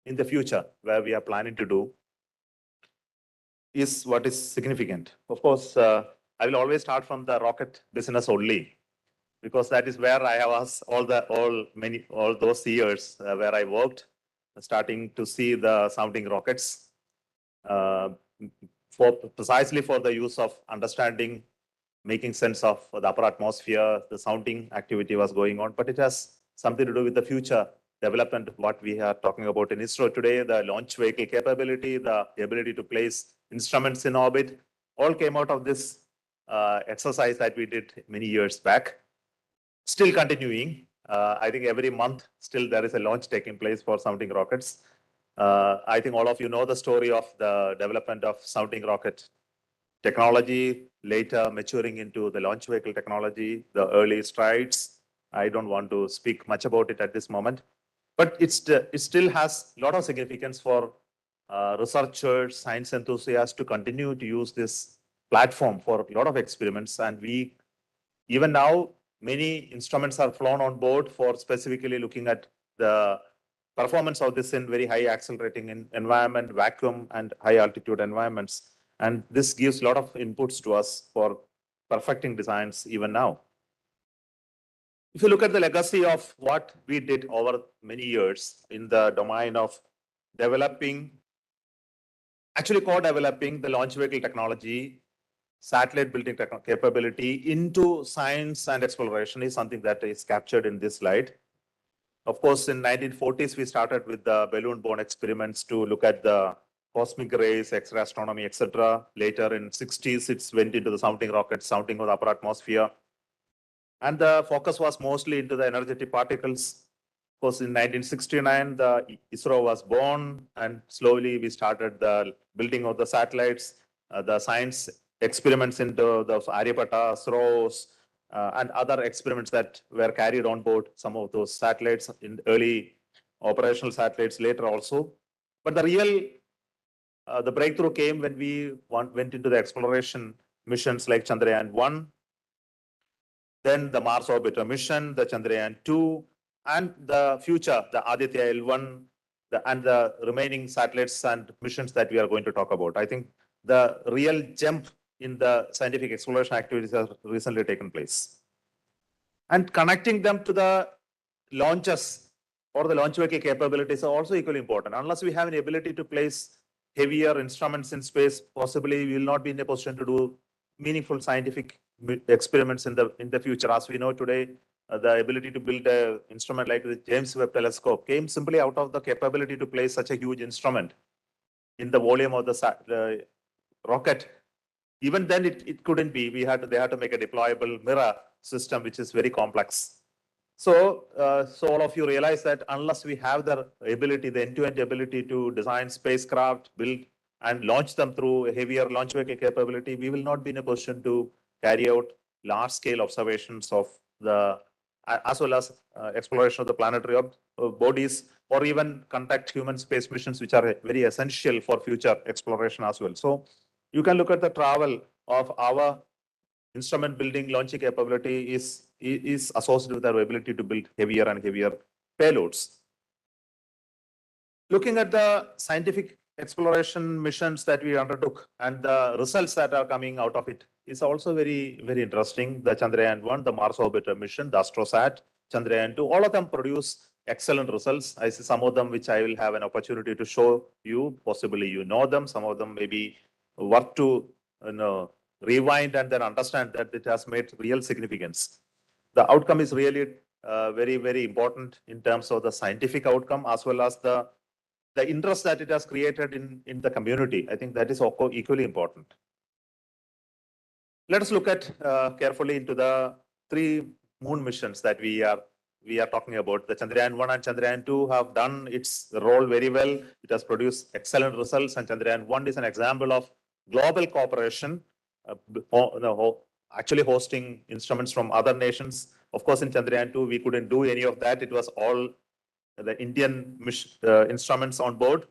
in the future where we are planning to do is what is significant. Of course, I will always start from the rocket business only, because that is where I was all those years where I worked, starting to see the sounding rockets, precisely for the use of understanding, making sense of the upper atmosphere. The sounding activity was going on, but it has something to do with the future development, what we are talking about in ISRO today, the launch vehicle capability, the ability to place instruments in orbit, all came out of this exercise that we did many years back. Still continuing. I think every month still there is a launch taking place for sounding rockets. I think all of you know the story of the development of sounding rocket technology, later maturing into the launch vehicle technology, the early strides. I don't want to speak much about it at this moment. But it still has a lot of significance for researchers, science enthusiasts to continue to use this platform for a lot of experiments. And even now, many instruments are flown on board for specifically looking at the performance of this in very high accelerating environment, vacuum and high altitude environments. And this gives a lot of inputs to us for perfecting designs even now. If you look at the legacy of what we did over many years in the domain of developing, actually co-developing the launch vehicle technology, satellite building capability into science and exploration is something that is captured in this slide. Of course, in 1940s, we started with the balloon-borne experiments to look at the cosmic rays, X-ray astronomy, etc. Later in 60s, it went into the sounding rockets, sounding of the upper atmosphere. And the focus was mostly into the energetic particles. Of course, in 1969, the ISRO was born, and slowly we started the building of the satellites, the science experiments into the Aryabhatta, SROs, and other experiments that were carried on board some of those satellites in early operational satellites later also. But the real the breakthrough came when we went into the exploration missions like Chandrayaan-1, then the Mars orbiter mission, the Chandrayaan-2, and the future, the Aditya L1, and the remaining satellites and missions that we are going to talk about. I think the real jump in the scientific exploration activities has recently taken place. And connecting them to the launches or the launch vehicle capabilities are also equally important. Unless we have an ability to place heavier instruments in space, possibly we will not be in a position to do meaningful scientific experiments in the future. As we know today, the ability to build an instrument like the James Webb Telescope came simply out of the capability to place such a huge instrument in the volume of the rocket. Even then, it couldn't be. They had to make a deployable mirror system, which is very complex. So all of you realize that unless we have the ability, the end-to-end ability to design spacecraft, build and launch them through a heavier launch vehicle capability, we will not be in a position to carry out large-scale observations of the, as well as exploration of the planetary bodies, or even conduct human space missions, which are very essential for future exploration as well. So you can look at the travel of our instrument building launching capability is associated with our ability to build heavier and heavier payloads. Looking at the scientific exploration missions that we undertook and the results that are coming out of it is also very, very interesting. The Chandrayaan-1, the Mars orbiter mission, the AstroSat, Chandrayaan-2, all of them produce excellent results. I see some of them which I will have an opportunity to show you. Possibly you know them. Some of them may be worth to rewind and then understand that it has made real significance. The outcome is really very, very important in terms of the scientific outcome as well as the interest that it has created in the community. I think that is also equally important. Let us look at carefully into the 3 moon missions that we are talking about. The Chandrayaan-1 and Chandrayaan-2 have done its role very well. It has produced excellent results, and Chandrayaan-1 is an example of global cooperation, actually hosting instruments from other nations. Of course, in Chandrayaan-2, we couldn't do any of that. It was all the Indian instruments on board.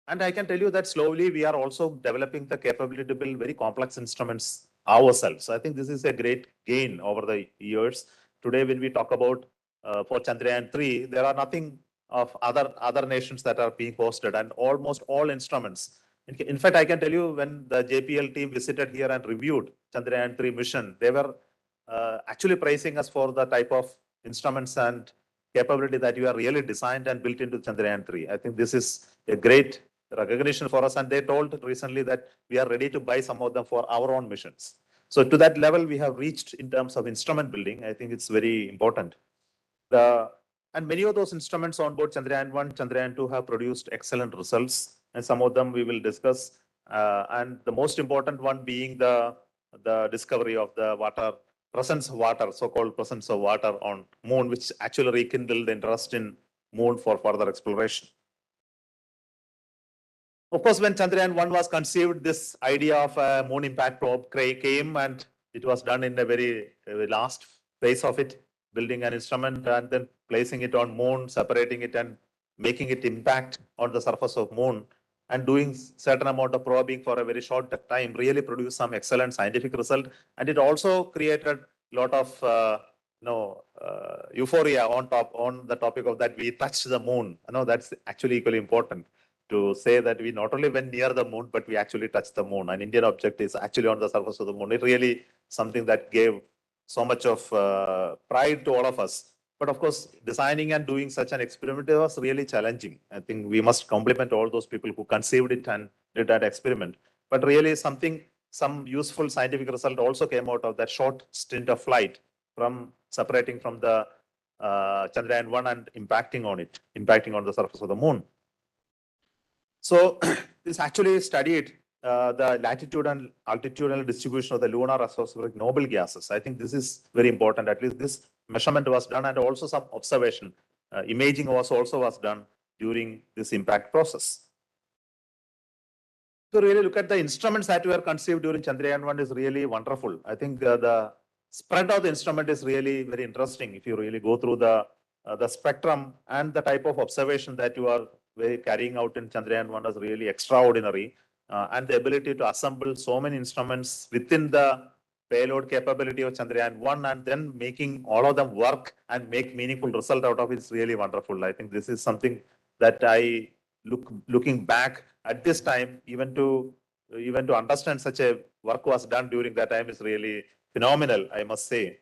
And I can tell you that slowly we are also developing the capability to build very complex instruments ourselves. I think this is a great gain over the years. Today, when we talk about for Chandrayaan-3, there are nothing of other nations that are being hosted, and almost all instruments. In fact, I can tell you when the JPL team visited here and reviewed Chandrayaan-3 mission, they were actually praising us for the type of instruments and capability that you are really designed and built into Chandrayaan-3. I think this is a great recognition for us, and they told recently that we are ready to buy some of them for our own missions. So to that level, we have reached in terms of instrument building. I think it's very important. And many of those instruments on board Chandrayaan-1, Chandrayaan-2 have produced excellent results, and some of them we will discuss. And the most important one being the discovery of the presence of water, so-called presence of water on moon, which actually rekindled interest in moon for further exploration. Of course, when Chandrayaan-1 was conceived, this idea of a moon impact probe came, and it was done in the very last phase of it. building an instrument and then placing it on moon, separating it and making it impact on the surface of moon and doing certain amount of probing for a very short time really produced some excellent scientific result. And it also created a lot of euphoria on the topic of that we touched the moon. That's actually equally important to say that we not only went near the moon, but we actually touched the moon. An Indian object is actually on the surface of the moon. It really something that gave so much of pride to all of us. But of course, designing and doing such an experiment was really challenging. I think we must compliment all those people who conceived it and did that experiment. But really some useful scientific result also came out of that short stint of flight from separating from the Chandrayaan-1 and impacting on the surface of the moon. So this actually studied the latitude and altitudinal distribution of the lunar atmospheric noble gases. I think this is very important. At least this measurement was done and also some observation. Imaging also was done during this impact process. So really look at the instruments that were conceived during Chandrayaan-1 is really wonderful. I think the spread of the instrument is really very interesting. If you really go through the spectrum and the type of observation that you are carrying out in Chandrayaan-1 is really extraordinary. And the ability to assemble so many instruments within the payload capability of Chandrayaan-1 and then making all of them work and make meaningful result out of it is really wonderful. I think this is something that I looking back at this time, even to understand such a work was done during that time is really phenomenal, I must say.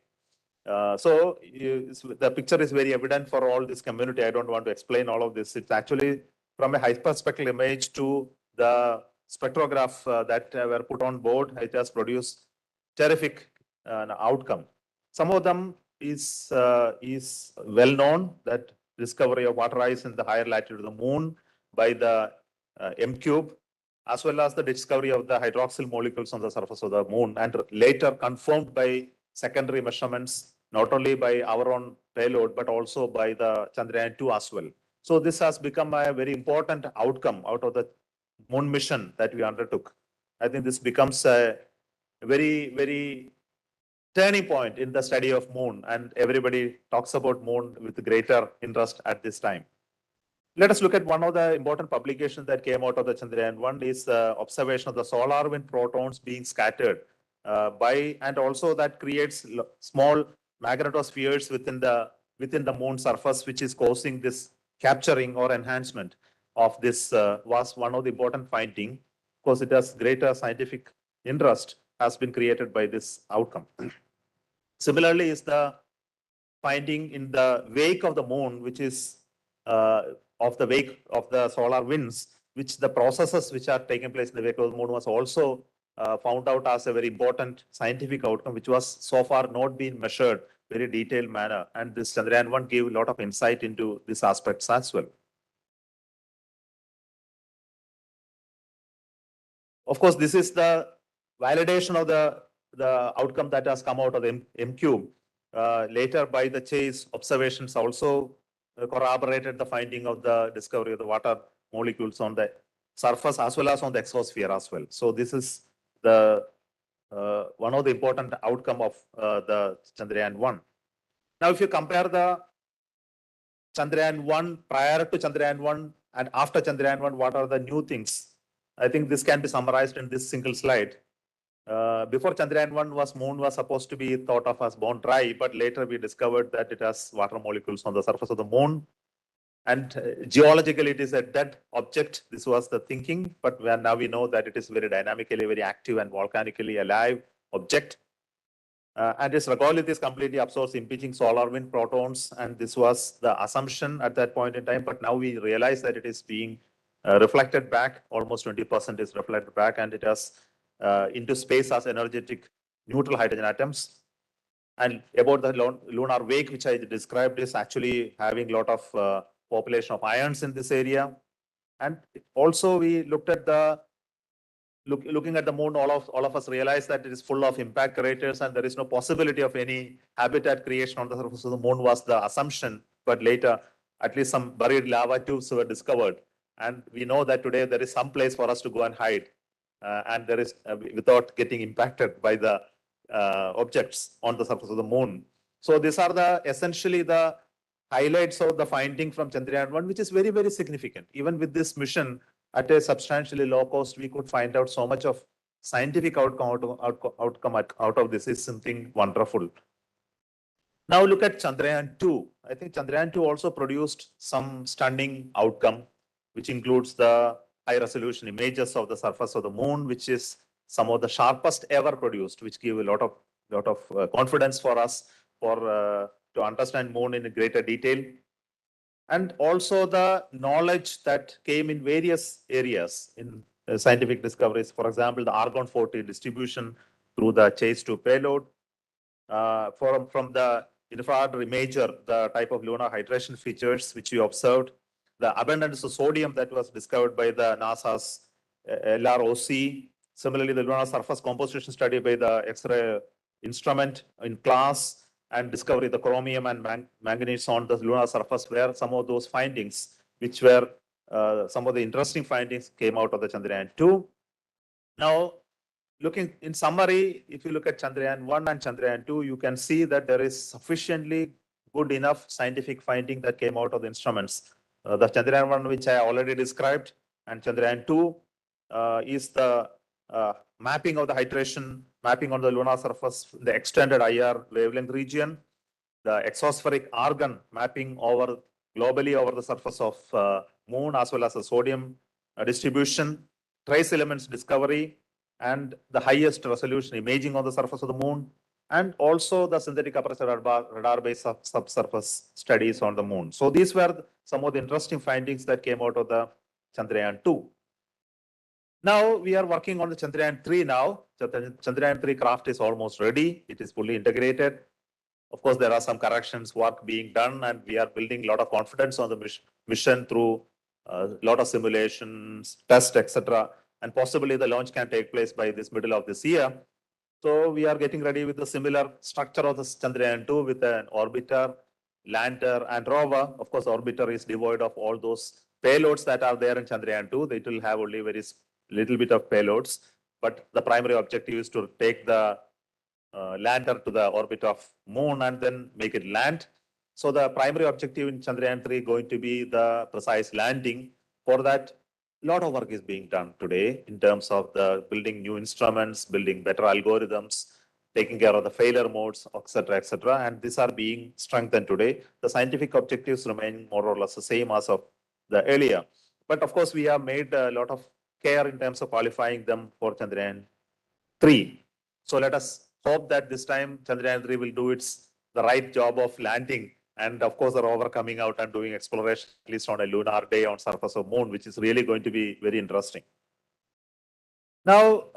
The picture is very evident for all this community. I don't want to explain all of this. It's actually from a hyperspectral image to the spectrograph that were put on board. It has produced terrific outcome. Some of them is well known, that discovery of water ice in the higher latitude of the moon by the M-cube, as well as the discovery of the hydroxyl molecules on the surface of the moon, and later confirmed by secondary measurements, not only by our own payload, but also by the Chandrayaan-2 as well. So this has become a very important outcome out of the moon mission that we undertook. I think this becomes a very, very turning point in the study of moon, and everybody talks about moon with greater interest at this time. Let us look at one of the important publications that came out of the Chandrayaan-1 is the observation of the solar wind protons being scattered and also that creates small magnetospheres within the moon surface, which is causing this capturing or enhancement of this was one of the important finding, because it has greater scientific interest has been created by this outcome. Similarly is the finding in the wake of the moon, which is of the wake of the solar winds, which the processes which are taking place in the wake of the moon was also found out as a very important scientific outcome, which was so far not been measured very detailed manner. And this Chandrayaan-1 gave a lot of insight into these aspects as well. Of course, this is the validation of the outcome that has come out of the M-cube. Later by the Chase observations also corroborated the finding of the discovery of the water molecules on the surface as well as on the exosphere as well. So this is the one of the important outcome of the Chandrayaan-1. Now, if you compare the Chandrayaan-1 prior to Chandrayaan-1 and after Chandrayaan-1, what are the new things? I think this can be summarized in this single slide. Before Chandrayaan-1 moon was supposed to be thought of as bone dry, but later we discovered that it has water molecules on the surface of the moon. And geologically, it is a dead object. This was the thinking, but now we know that it is very dynamically, very active and volcanically alive object. And its regolith is completely absorbs impinging solar wind protons. And this was the assumption at that point in time. But now we realize that it is being reflected back. Almost 20% is reflected back, and it has into space as energetic neutral hydrogen atoms. And about the lunar wake, which I described, is actually having a lot of population of ions in this area. And also we looked at the looking at the moon, all of us realized that it is full of impact craters and there is no possibility of any habitat creation on the surface of the moon was the assumption. But later, at least some buried lava tubes were discovered. And we know that today there is some place for us to go and hide. And there is without getting impacted by the objects on the surface of the moon. So these are essentially the highlights of the finding from Chandrayaan-1, which is very, very significant. Even with this mission at a substantially low cost, we could find out so much of scientific outcome out of this is something wonderful. Now look at Chandrayaan-2. I think Chandrayaan-2 also produced some stunning outcome, which includes the high resolution images of the surface of the moon, which is some of the sharpest ever produced, which give a lot of confidence for us to understand moon in greater detail. And also the knowledge that came in various areas in scientific discoveries. For example, the argon-40 distribution through the Chase-2 payload. From the infrared imager, the type of lunar hydration features which we observed, the abundance of sodium that was discovered by the NASA's LROC. Similarly, the lunar surface composition study by the X-ray instrument in class, and discovery the chromium and manganese on the lunar surface were some of those findings, which were some of the interesting findings came out of the Chandrayaan-2. Now, looking in summary, if you look at Chandrayaan-1 and Chandrayaan-2, you can see that there is sufficiently good enough scientific finding that came out of the instruments. The Chandrayaan-1, which I already described, and Chandrayaan-2 is the mapping of the hydration, mapping on the lunar surface, the extended IR wavelength region, the exospheric argon mapping globally over the surface of moon, as well as the sodium distribution, trace elements discovery, and the highest resolution imaging on the surface of the moon, and also the synthetic aperture radar-based subsurface studies on the moon. So these were some of the interesting findings that came out of the Chandrayaan-2. Now we are working on the Chandrayaan-3 now. Chandrayaan-3 craft is almost ready. It is fully integrated. Of course, there are some corrections work being done, and we are building a lot of confidence on the mission through a lot of simulations, tests, etc. And possibly the launch can take place by this middle of this year. So we are getting ready with the similar structure of the Chandrayaan-2 with an orbiter, lander, and rover. Of course, orbiter is devoid of all those payloads that are there in Chandrayaan-2. It will have only very little bit of payloads, but the primary objective is to take the lander to the orbit of moon and then make it land. So the primary objective in Chandrayaan-3 going to be the precise landing. For that, a lot of work is being done today in terms of the building new instruments, building better algorithms, taking care of the failure modes, etc., etc. And these are being strengthened today. The scientific objectives remain more or less the same as of the earlier. But of course, we have made a lot of care in terms of qualifying them for Chandrayaan-3. So let us hope that this time Chandrayaan-3 will do the right job of landing. And of course, the rover coming out and doing exploration, at least on a lunar day on surface of moon, which is really going to be very interesting. Now,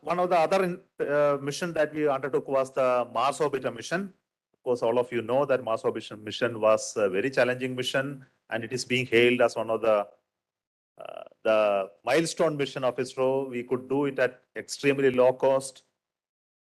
one of the other mission that we undertook was the Mars orbiter mission. Of course, all of you know that Mars orbiter mission was a very challenging mission, and it is being hailed as one of the milestone mission of ISRO. We could do it at extremely low cost,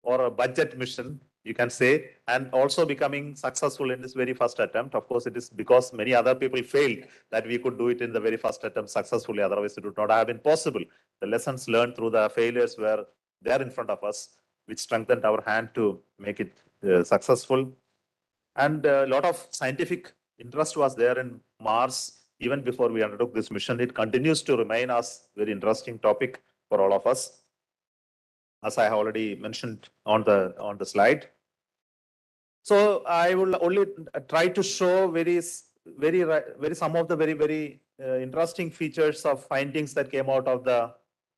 or a budget mission, you can say, and also becoming successful in this very first attempt. Of course, it is because many other people failed that we could do it in the very first attempt successfully. Otherwise, it would not have been possible. The lessons learned through the failures were there in front of us, which strengthened our hand to make it successful. And a lot of scientific interest was there in Mars even before we undertook this mission. It continues to remain as a very interesting topic for all of us, as I have already mentioned on the slide. So I will only try to show some of the very interesting features of findings that came out of the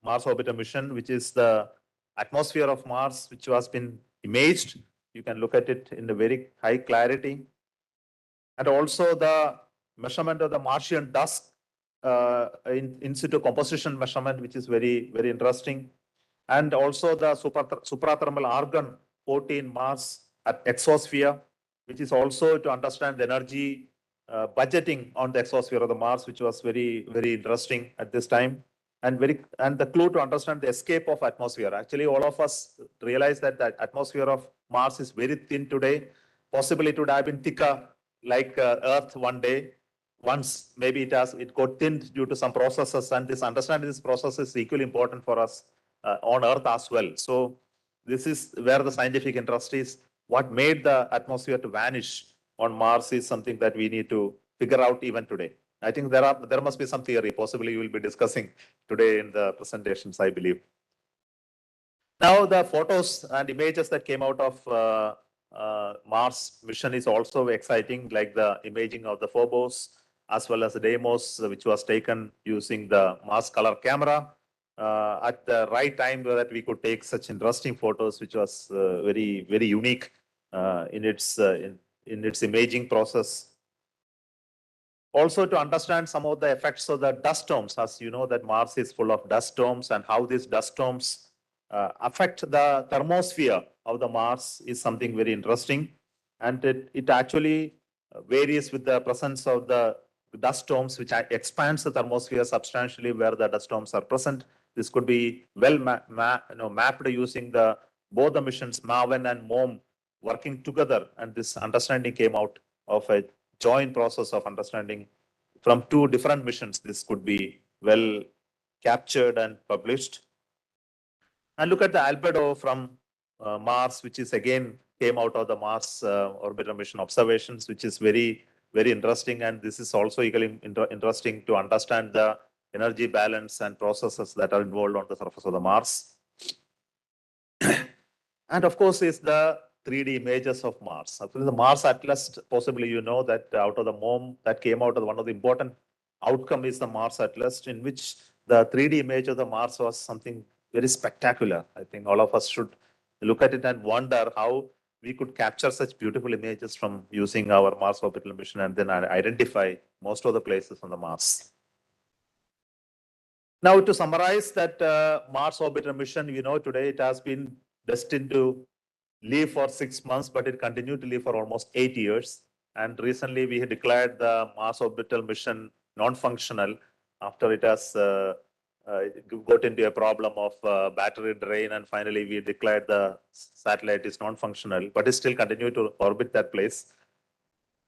Mars orbiter mission, which is the atmosphere of Mars, which has been imaged. You can look at it in a very high clarity. And also the measurement of the Martian dust in situ composition measurement, which is very interesting. And also the suprathermal argon 14 Mars at exosphere, which is also to understand the energy budgeting on the exosphere of the Mars, which was very interesting at this time, and the clue to understand the escape of atmosphere. Actually, all of us realize that the atmosphere of Mars is very thin today. Possibly it would have been thicker like Earth one day. Once maybe it got thinned due to some processes, and understanding this process is equally important for us on Earth as well. So this is where the scientific interest is. what made the atmosphere to vanish on Mars is something that we need to figure out even today. I think there must be some theory, possibly you will be discussing today in the presentations, I believe. Now, the photos and images that came out of Mars mission is also exciting, like the imaging of the Phobos, as well as the Deimos, which was taken using the Mars color camera at the right time that we could take such interesting photos, which was very, very unique in its imaging process. Also, to understand some of the effects of the dust storms, as you know that Mars is full of dust storms, and how these dust storms affect the thermosphere of the Mars is something very interesting. And it actually varies with the presence of the dust storms, which expands the thermosphere substantially where the dust storms are present. This could be well mapped using both the missions, MAVEN and MOM, working together. And this understanding came out of a joint process of understanding from two different missions. This could be well captured and published. And look at the albedo from Mars, which is again came out of the Mars orbiter mission observations, which is very, very interesting. And this is also equally interesting to understand the energy balance and processes that are involved on the surface of the Mars. And of course, is the 3D images of Mars. The Mars Atlas, possibly you know that out of the MOM that came out of one of the important outcome is the Mars Atlas, in which the 3D image of the Mars was something very spectacular. I think all of us should look at it and wonder how we could capture such beautiful images from using our Mars orbital mission and then identify most of the places on the Mars. Now, to summarize that Mars orbiter mission, you know, today it has been destined to live for 6 months, but it continued to live for almost 8 years. And recently we had declared the Mars orbital mission non-functional after it has got into a problem of battery drain, and finally we declared the satellite is non-functional, but it still continued to orbit that place.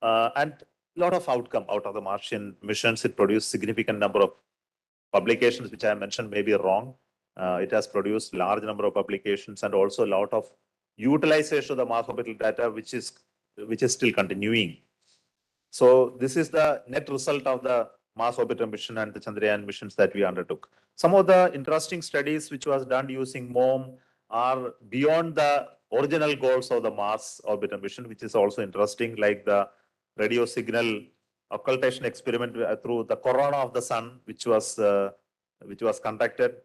And a lot of outcome out of the Martian missions. It produced significant number of publications, which I mentioned may be wrong. It has produced large number of publications and also a lot of utilization of the Mars orbital data, which is still continuing. So this is the net result of the Mars orbiter mission and the Chandrayaan missions that we undertook. Some of the interesting studies which was done using MOM are beyond the original goals of the Mars orbiter mission, which is also interesting, like the radio signal occultation experiment through the corona of the sun, which was conducted.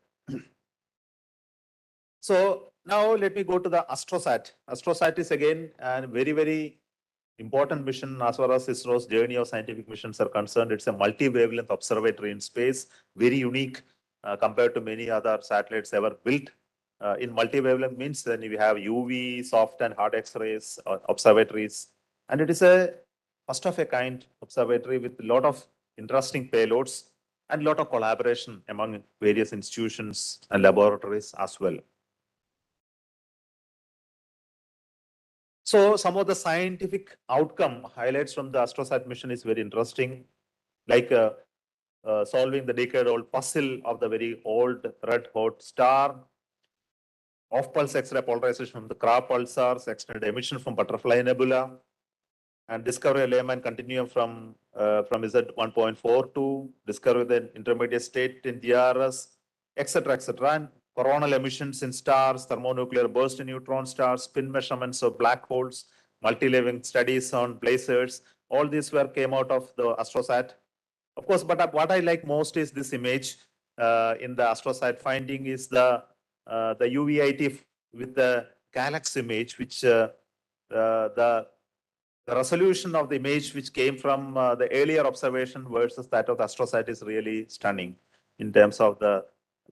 So now let me go to the AstroSat. AstroSat is again a very, very important mission as far as ISRO's journey of scientific missions are concerned. It's a multi-wavelength observatory in space, very unique compared to many other satellites ever built. In multi-wavelength means then we have UV, soft and hard X-rays observatories. And it is a first of a kind observatory with a lot of interesting payloads and a lot of collaboration among various institutions and laboratories as well. So some of the scientific outcome highlights from the AstroSat mission is very interesting, like solving the decade-old puzzle of the very old red hot star, off-pulse X-ray polarization from the Crab pulsars, extended emission from Butterfly Nebula, and discovery of Lehman continuum from Z 1.42, discovery the intermediate state in DRS, etc., etc. And coronal emissions in stars, thermonuclear burst in neutron stars, spin measurements of black holes, multi-level studies on blazars. All these came out of the AstroSat. Of course, but what I like most is this image in the AstroSat finding is the UVIT with the galaxy image, which the resolution of the image which came from the earlier observation versus that of the AstroSat is really stunning in terms of the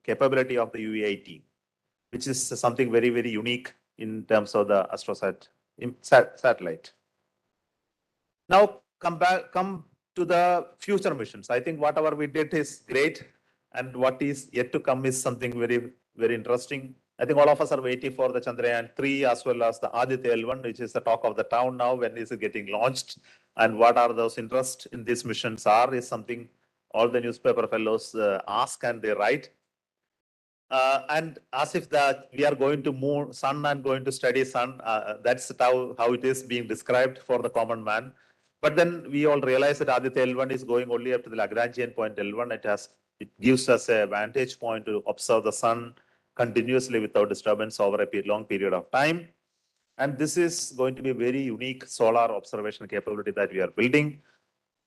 capability of the UVIT, which is something very, very unique in terms of the AstroSat satellite. Now come to the future missions. I think whatever we did is great, and what is yet to come is something very, very interesting. I think all of us are waiting for the Chandrayaan-3 as well as the Aditya L1, which is the talk of the town now. When is it getting launched? And what are those interests in these missions are is something all the newspaper fellows ask and they write. And as if that we are going to move sun and going to study sun, that's how it is being described for the common man. But then we all realize that Aditya L1 is going only up to the Lagrangian point L1. It gives us a vantage point to observe the sun continuously without disturbance over a long period of time. And this is going to be a very unique solar observation capability that we are building.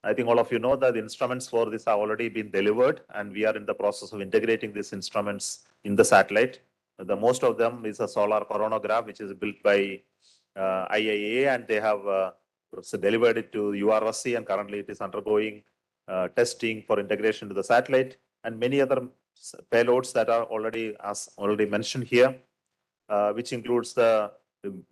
I think all of you know that the instruments for this have already been delivered, and we are in the process of integrating these instruments in the satellite. The most of them is a solar coronagraph, which is built by IIA, and they have delivered it to URSC, and currently it is undergoing testing for integration to the satellite, and many other payloads that are already mentioned here, which includes the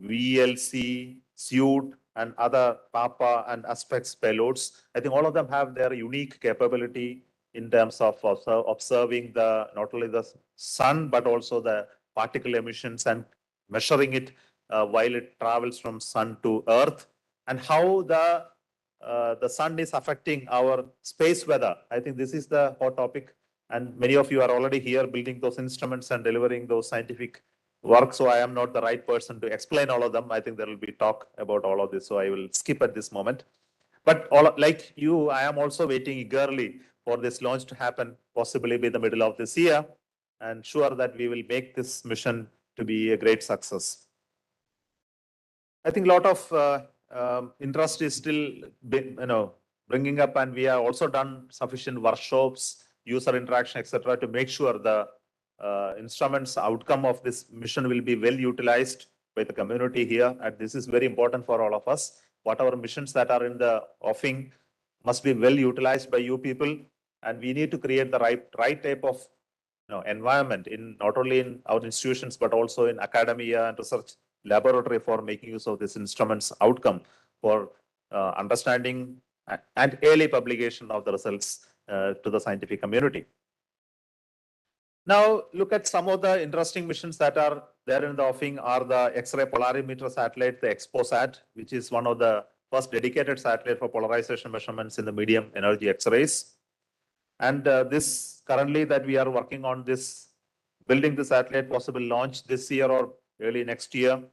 VLC, suite, and other PAPA and aspects payloads. I think all of them have their unique capability in terms of observing not only the sun, but also the particle emissions and measuring it while it travels from sun to earth, and how the sun is affecting our space weather. I think this is the hot topic, and many of you are already here building those instruments and delivering those scientific work. So I am not the right person to explain all of them. I think there will be talk about all of this. So I will skip at this moment. But like you, I am also waiting eagerly for this launch to happen, possibly by the middle of this year, and sure that we will make this mission to be a great success. I think a lot of interest is still bringing up, and we have also done sufficient workshops, user interaction, etc., to make sure the instruments outcome of this mission will be well utilized by the community here. And this is very important for all of us. Whatever missions that are in the offing must be well utilized by you people. And we need to create the right type of environment in not only in our institutions, but also in academia and research laboratory for making use of this instruments outcome for understanding and early publication of the results to the scientific community. Now, look at some of the interesting missions that are there in the offing are the X-ray polarimeter satellite, the XPOSat, which is one of the first dedicated satellite for polarization measurements in the medium energy X-rays. And this currently that we are working on this, building the satellite, possible launch this year or early next year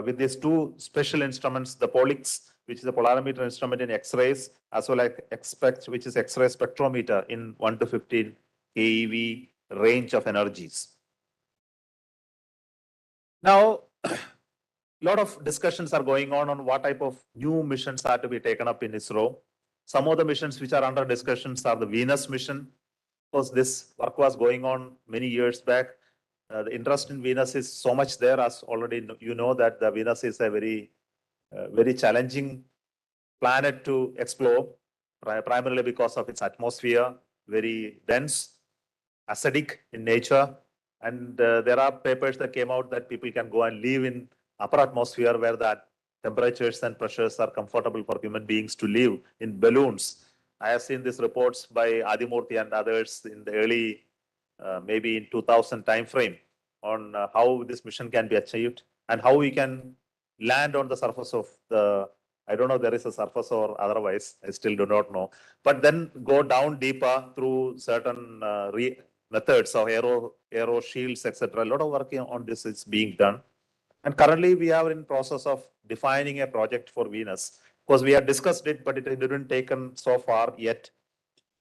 with these two special instruments, the POLIX, which is a polarimeter instrument in X-rays, as well as XSPECT, which is X-ray spectrometer in 1 to 15 keV range of energies. Now, a lot of discussions are going on what type of new missions are to be taken up in ISRO. Some of the missions which are under discussions are the Venus mission. Of course, this work was going on many years back. The interest in Venus is so much there, as already you know that the Venus is a very challenging planet to explore, primarily because of its atmosphere, very dense, acidic in nature. And there are papers that came out that people can go and live in upper atmosphere where the temperatures and pressures are comfortable for human beings to live in balloons. I have seen these reports by Adimurthy and others in the early, maybe in 2000 timeframe on how this mission can be achieved and how we can land on the surface of the, I don't know, there is a surface or otherwise, I still do not know, but then go down deeper through certain methods of aero shields, etc. A lot of work on this is being done. And currently we are in process of defining a project for Venus. Because we have discussed it, but it didn't taken so far yet.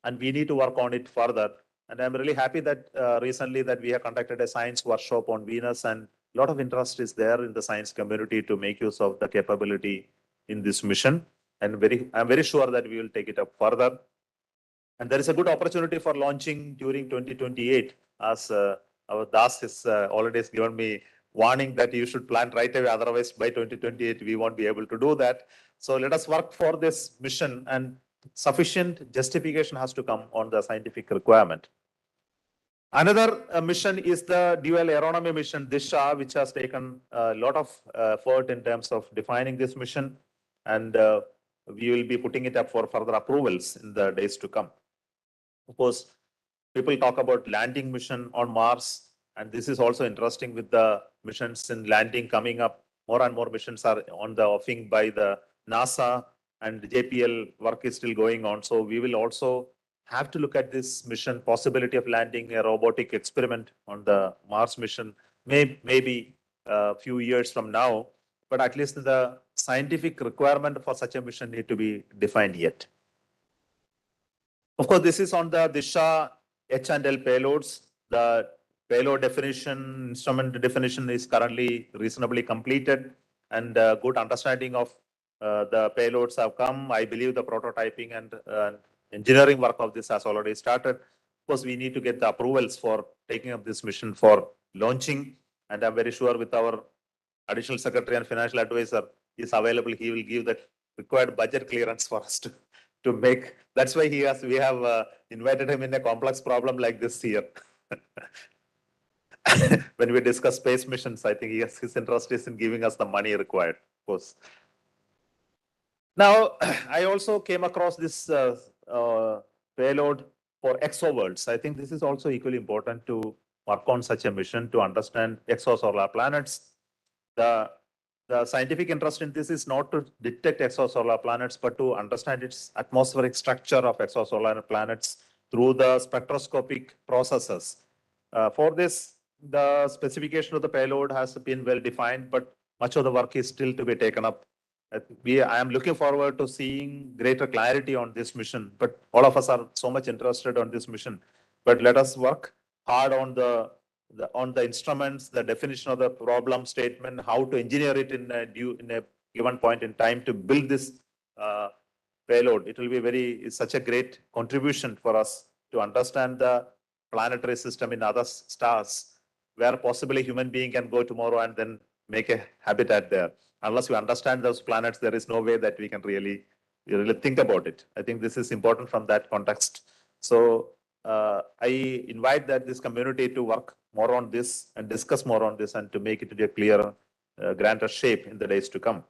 And we need to work on it further. And I'm really happy that recently that we have conducted a science workshop on Venus, and a lot of interest is there in the science community to make use of the capability in this mission. And I'm very sure that we will take it up further. And there is a good opportunity for launching during 2028, as our Das has already given me warning that you should plan right away. Otherwise, by 2028, we won't be able to do that. So let us work for this mission, and sufficient justification has to come on the scientific requirement. Another mission is the dual aeronomy mission, Disha, which has taken a lot of effort in terms of defining this mission. And we will be putting it up for further approvals in the days to come. Of course, people talk about landing mission on Mars, and this is also interesting with the missions in landing coming up. More and more missions are on the offing by the NASA, and JPL work is still going on. So we will also have to look at this mission, possibility of landing a robotic experiment on the Mars mission, maybe a few years from now, but at least the scientific requirement for such a mission need to be defined yet. Of course, this is on the Disha H&L payloads. The payload definition, instrument definition is currently reasonably completed, and good understanding of the payloads have come. I believe the prototyping and engineering work of this has already started. Of course, we need to get the approvals for taking up this mission for launching, and I'm very sure with our additional secretary and financial advisor is available, he will give that required budget clearance for us to make. That's why we have invited him in a complex problem like this here. When we discuss space missions, I think his interest is in giving us the money required, of course. Now, I also came across this payload for exoworlds. I think this is also equally important to work on such a mission to understand exosolar planets. The scientific interest in this is not to detect exosolar planets, but to understand its atmospheric structure of exosolar planets through the spectroscopic processes. For this, the specification of the payload has been well defined, but much of the work is still to be taken up. I am looking forward to seeing greater clarity on this mission, but all of us are so much interested on this mission. But let us work hard on the instruments, the definition of the problem statement, how to engineer it in a given point in time to build this payload. It will be such a great contribution for us to understand the planetary system in other stars, where possibly a human being can go tomorrow and then make a habitat there. Unless we understand those planets, there is no way that we can really think about it. I think this is important from that context. So I invite this community to work more on this and discuss more on this and to make it a clearer, grander shape in the days to come.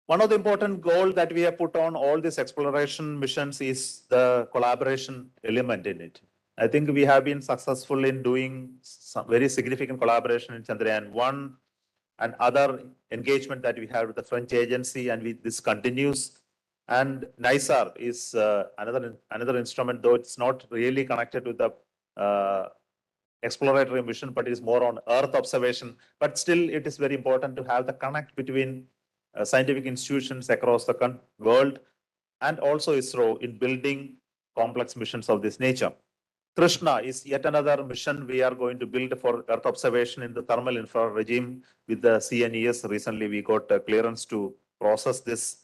One of the important goals that we have put on all these exploration missions is the collaboration element in it. I think we have been successful in doing some very significant collaboration in Chandrayaan-1 and other engagement that we have with the French agency, and this continues. And NISAR is another instrument, though it's not really connected with the exploratory mission, but is more on Earth observation. But still, it is very important to have the connect between scientific institutions across the world and also ISRO in building complex missions of this nature. Krishna is yet another mission we are going to build for Earth observation in the thermal infrared regime with the CNES. Recently, we got clearance to process this.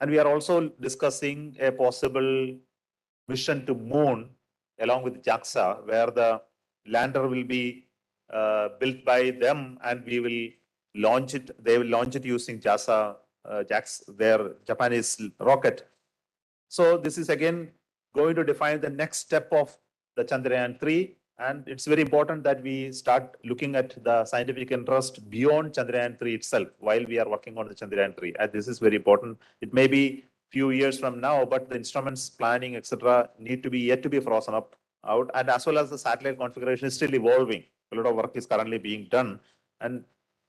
And we are also discussing a possible mission to Moon along with JAXA, where the lander will be built by them and we will launch it. They will launch it using JAXA, their Japanese rocket. So this is again going to define the next step of the Chandrayaan-3, and it's very important that we start looking at the scientific interest beyond Chandrayaan-3 itself while we are working on the Chandrayaan-3. And this is very important. It may be few years from now, but the instruments planning, etc., need to be yet to be frozen out, and as well as the satellite configuration is still evolving. A lot of work is currently being done, and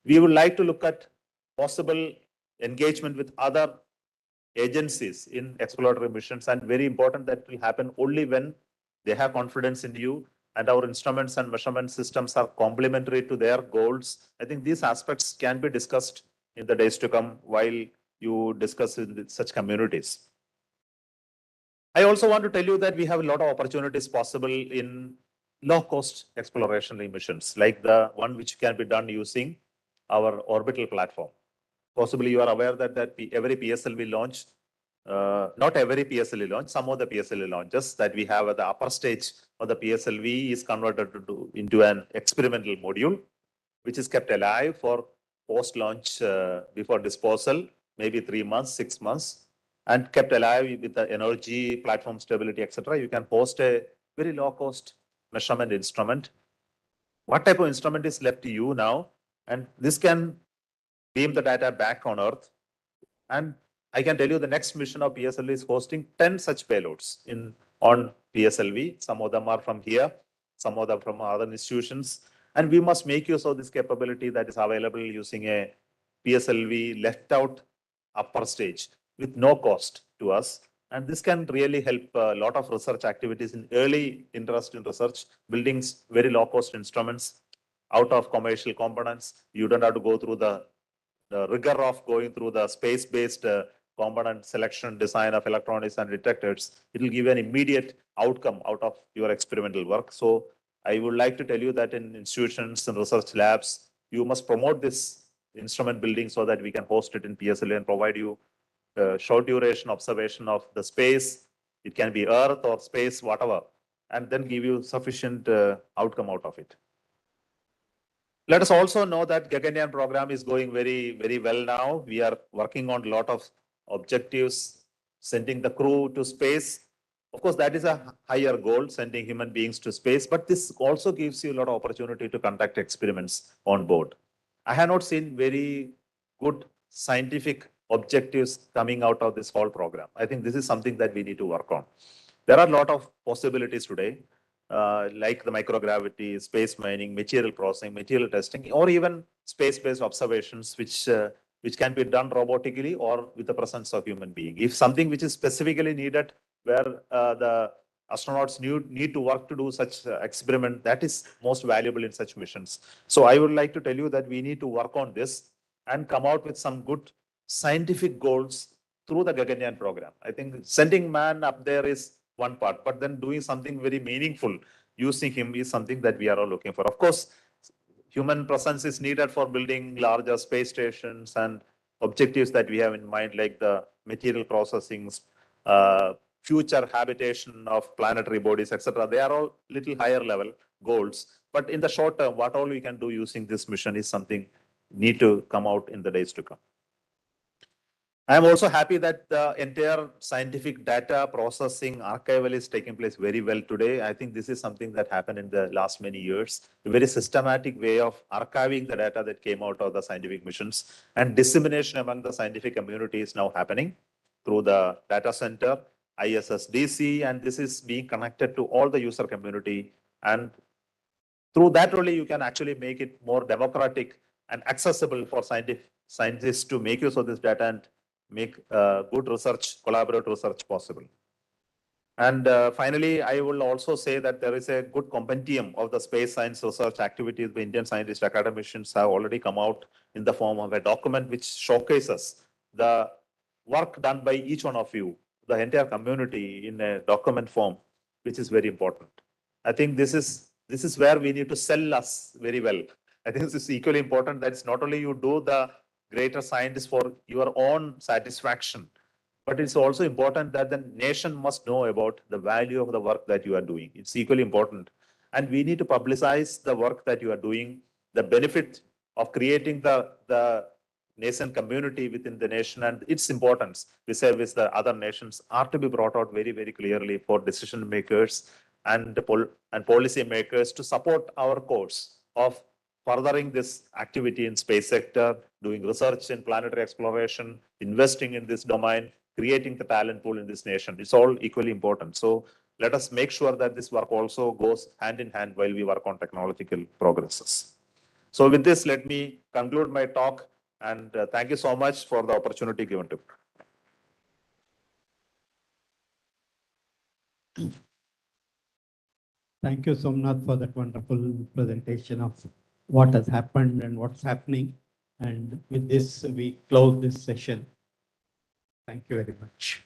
we would like to look at possible engagement with other agencies in exploratory missions, and very important that will happen only when they have confidence in you and our instruments and measurement systems are complementary to their goals. I think these aspects can be discussed in the days to come while you discuss with such communities. I also want to tell you that we have a lot of opportunities possible in low-cost exploration missions, like the one which can be done using our orbital platform. Possibly you are aware that every PSLV launch, not every PSLV launch, some of the PSLV launches that we have at the upper stage of the PSLV is converted into an experimental module, which is kept alive for post-launch before disposal, maybe 3 months, 6 months, and kept alive with the energy, platform stability, etc. You can host a very low-cost measurement instrument. What type of instrument is left to you now? And this can beam the data back on Earth. And I can tell you the next mission of PSLV is hosting 10 such payloads on PSLV. Some of them are from here, some of them from other institutions. And we must make use of this capability that is available using a PSLV left out upper stage with no cost to us. And this can really help a lot of research activities in early interest in research, building very low cost instruments out of commercial components. You don't have to go through the rigor of going through the space-based component selection design of electronics and detectors. It will give you an immediate outcome out of your experimental work. So I would like to tell you that in institutions and research labs, you must promote this instrument building so that we can host it in PSLA and provide you short duration observation of the space. It can be Earth or space, whatever, and then give you sufficient outcome out of it. Let us also know that Gaganyaan program is going very, very well now. We are working on a lot of objectives, sending the crew to space. Of course, that is a higher goal, sending human beings to space, but this also gives you a lot of opportunity to conduct experiments on board. I have not seen very good scientific objectives coming out of this whole program. I think this is something that we need to work on. There are a lot of possibilities today, like the microgravity, space mining, material processing, material testing, or even space-based observations, which can be done robotically or with the presence of human being. If something which is specifically needed, where the astronauts need to work to do such experiment, that is most valuable in such missions. So I would like to tell you that we need to work on this and come out with some good scientific goals through the Gaganyaan program. I think sending man up there is one part, but then doing something very meaningful using him is something that we are all looking for. Of course, human presence is needed for building larger space stations and objectives that we have in mind, like the material processing, future habitation of planetary bodies, etc. They are all little higher level goals. But in the short term, what all we can do using this mission is something need to come out in the days to come. I am also happy that the entire scientific data processing archival is taking place very well today. I think this is something that happened in the last many years. A very systematic way of archiving the data that came out of the scientific missions, and dissemination among the scientific community is now happening through the data center, ISSDC, and this is being connected to all the user community. And through that only you can actually make it more democratic and accessible for scientists to make use of this data and make good research, collaborative research possible. And finally, I will also say that there is a good compendium of the space science research activities. The Indian scientists academicians have already come out in the form of a document which showcases the work done by each one of you, the entire community, in a document form, which is very important. I think this is where we need to sell us very well. I think this is equally important that it's not only you do the greater science for your own satisfaction, but it's also important that the nation must know about the value of the work that you are doing. It's equally important. And we need to publicize the work that you are doing, the benefit of creating the nascent community within the nation and its importance vis-a-vis the other nations are to be brought out very, very clearly for decision makers and policy makers to support our course of furthering this activity in space sector, doing research in planetary exploration, investing in this domain, creating the talent pool in this nation. It's all equally important. So let us make sure that this work also goes hand in hand while we work on technological progresses. So with this, let me conclude my talk and thank you so much for the opportunity given to me. Thank you, Somnath, for that wonderful presentation of what has happened and what's happening. And with this, we close this session. Thank you very much.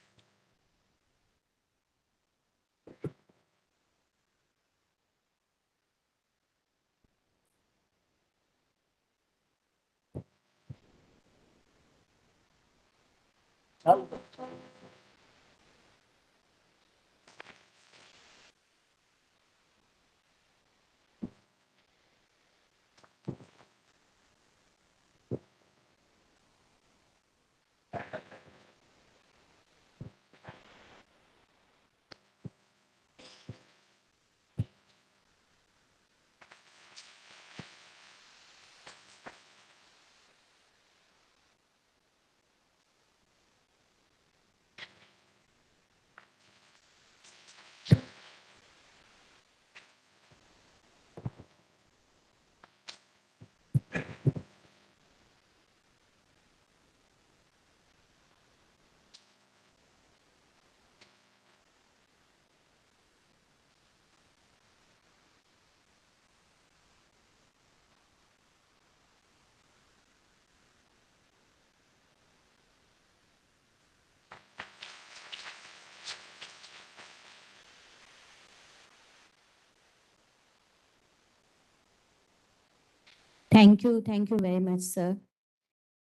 Thank you very much, sir.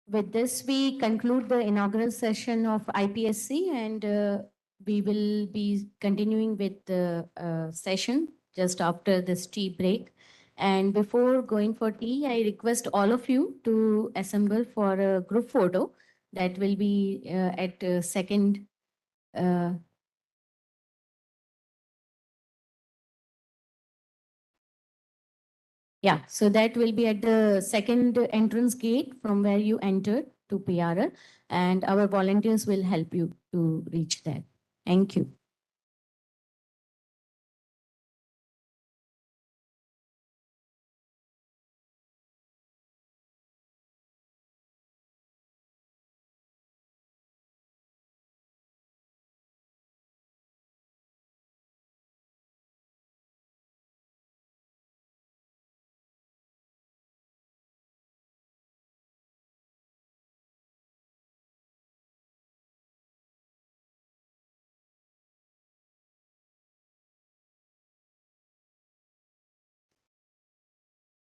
With this, we conclude the inaugural session of IPSC, and we will be continuing with the session just after this tea break. And before going for tea, I request all of you to assemble for a group photo that will be at second. Yeah, so that will be at the second entrance gate from where you entered to PRL, and our volunteers will help you to reach there. Thank you.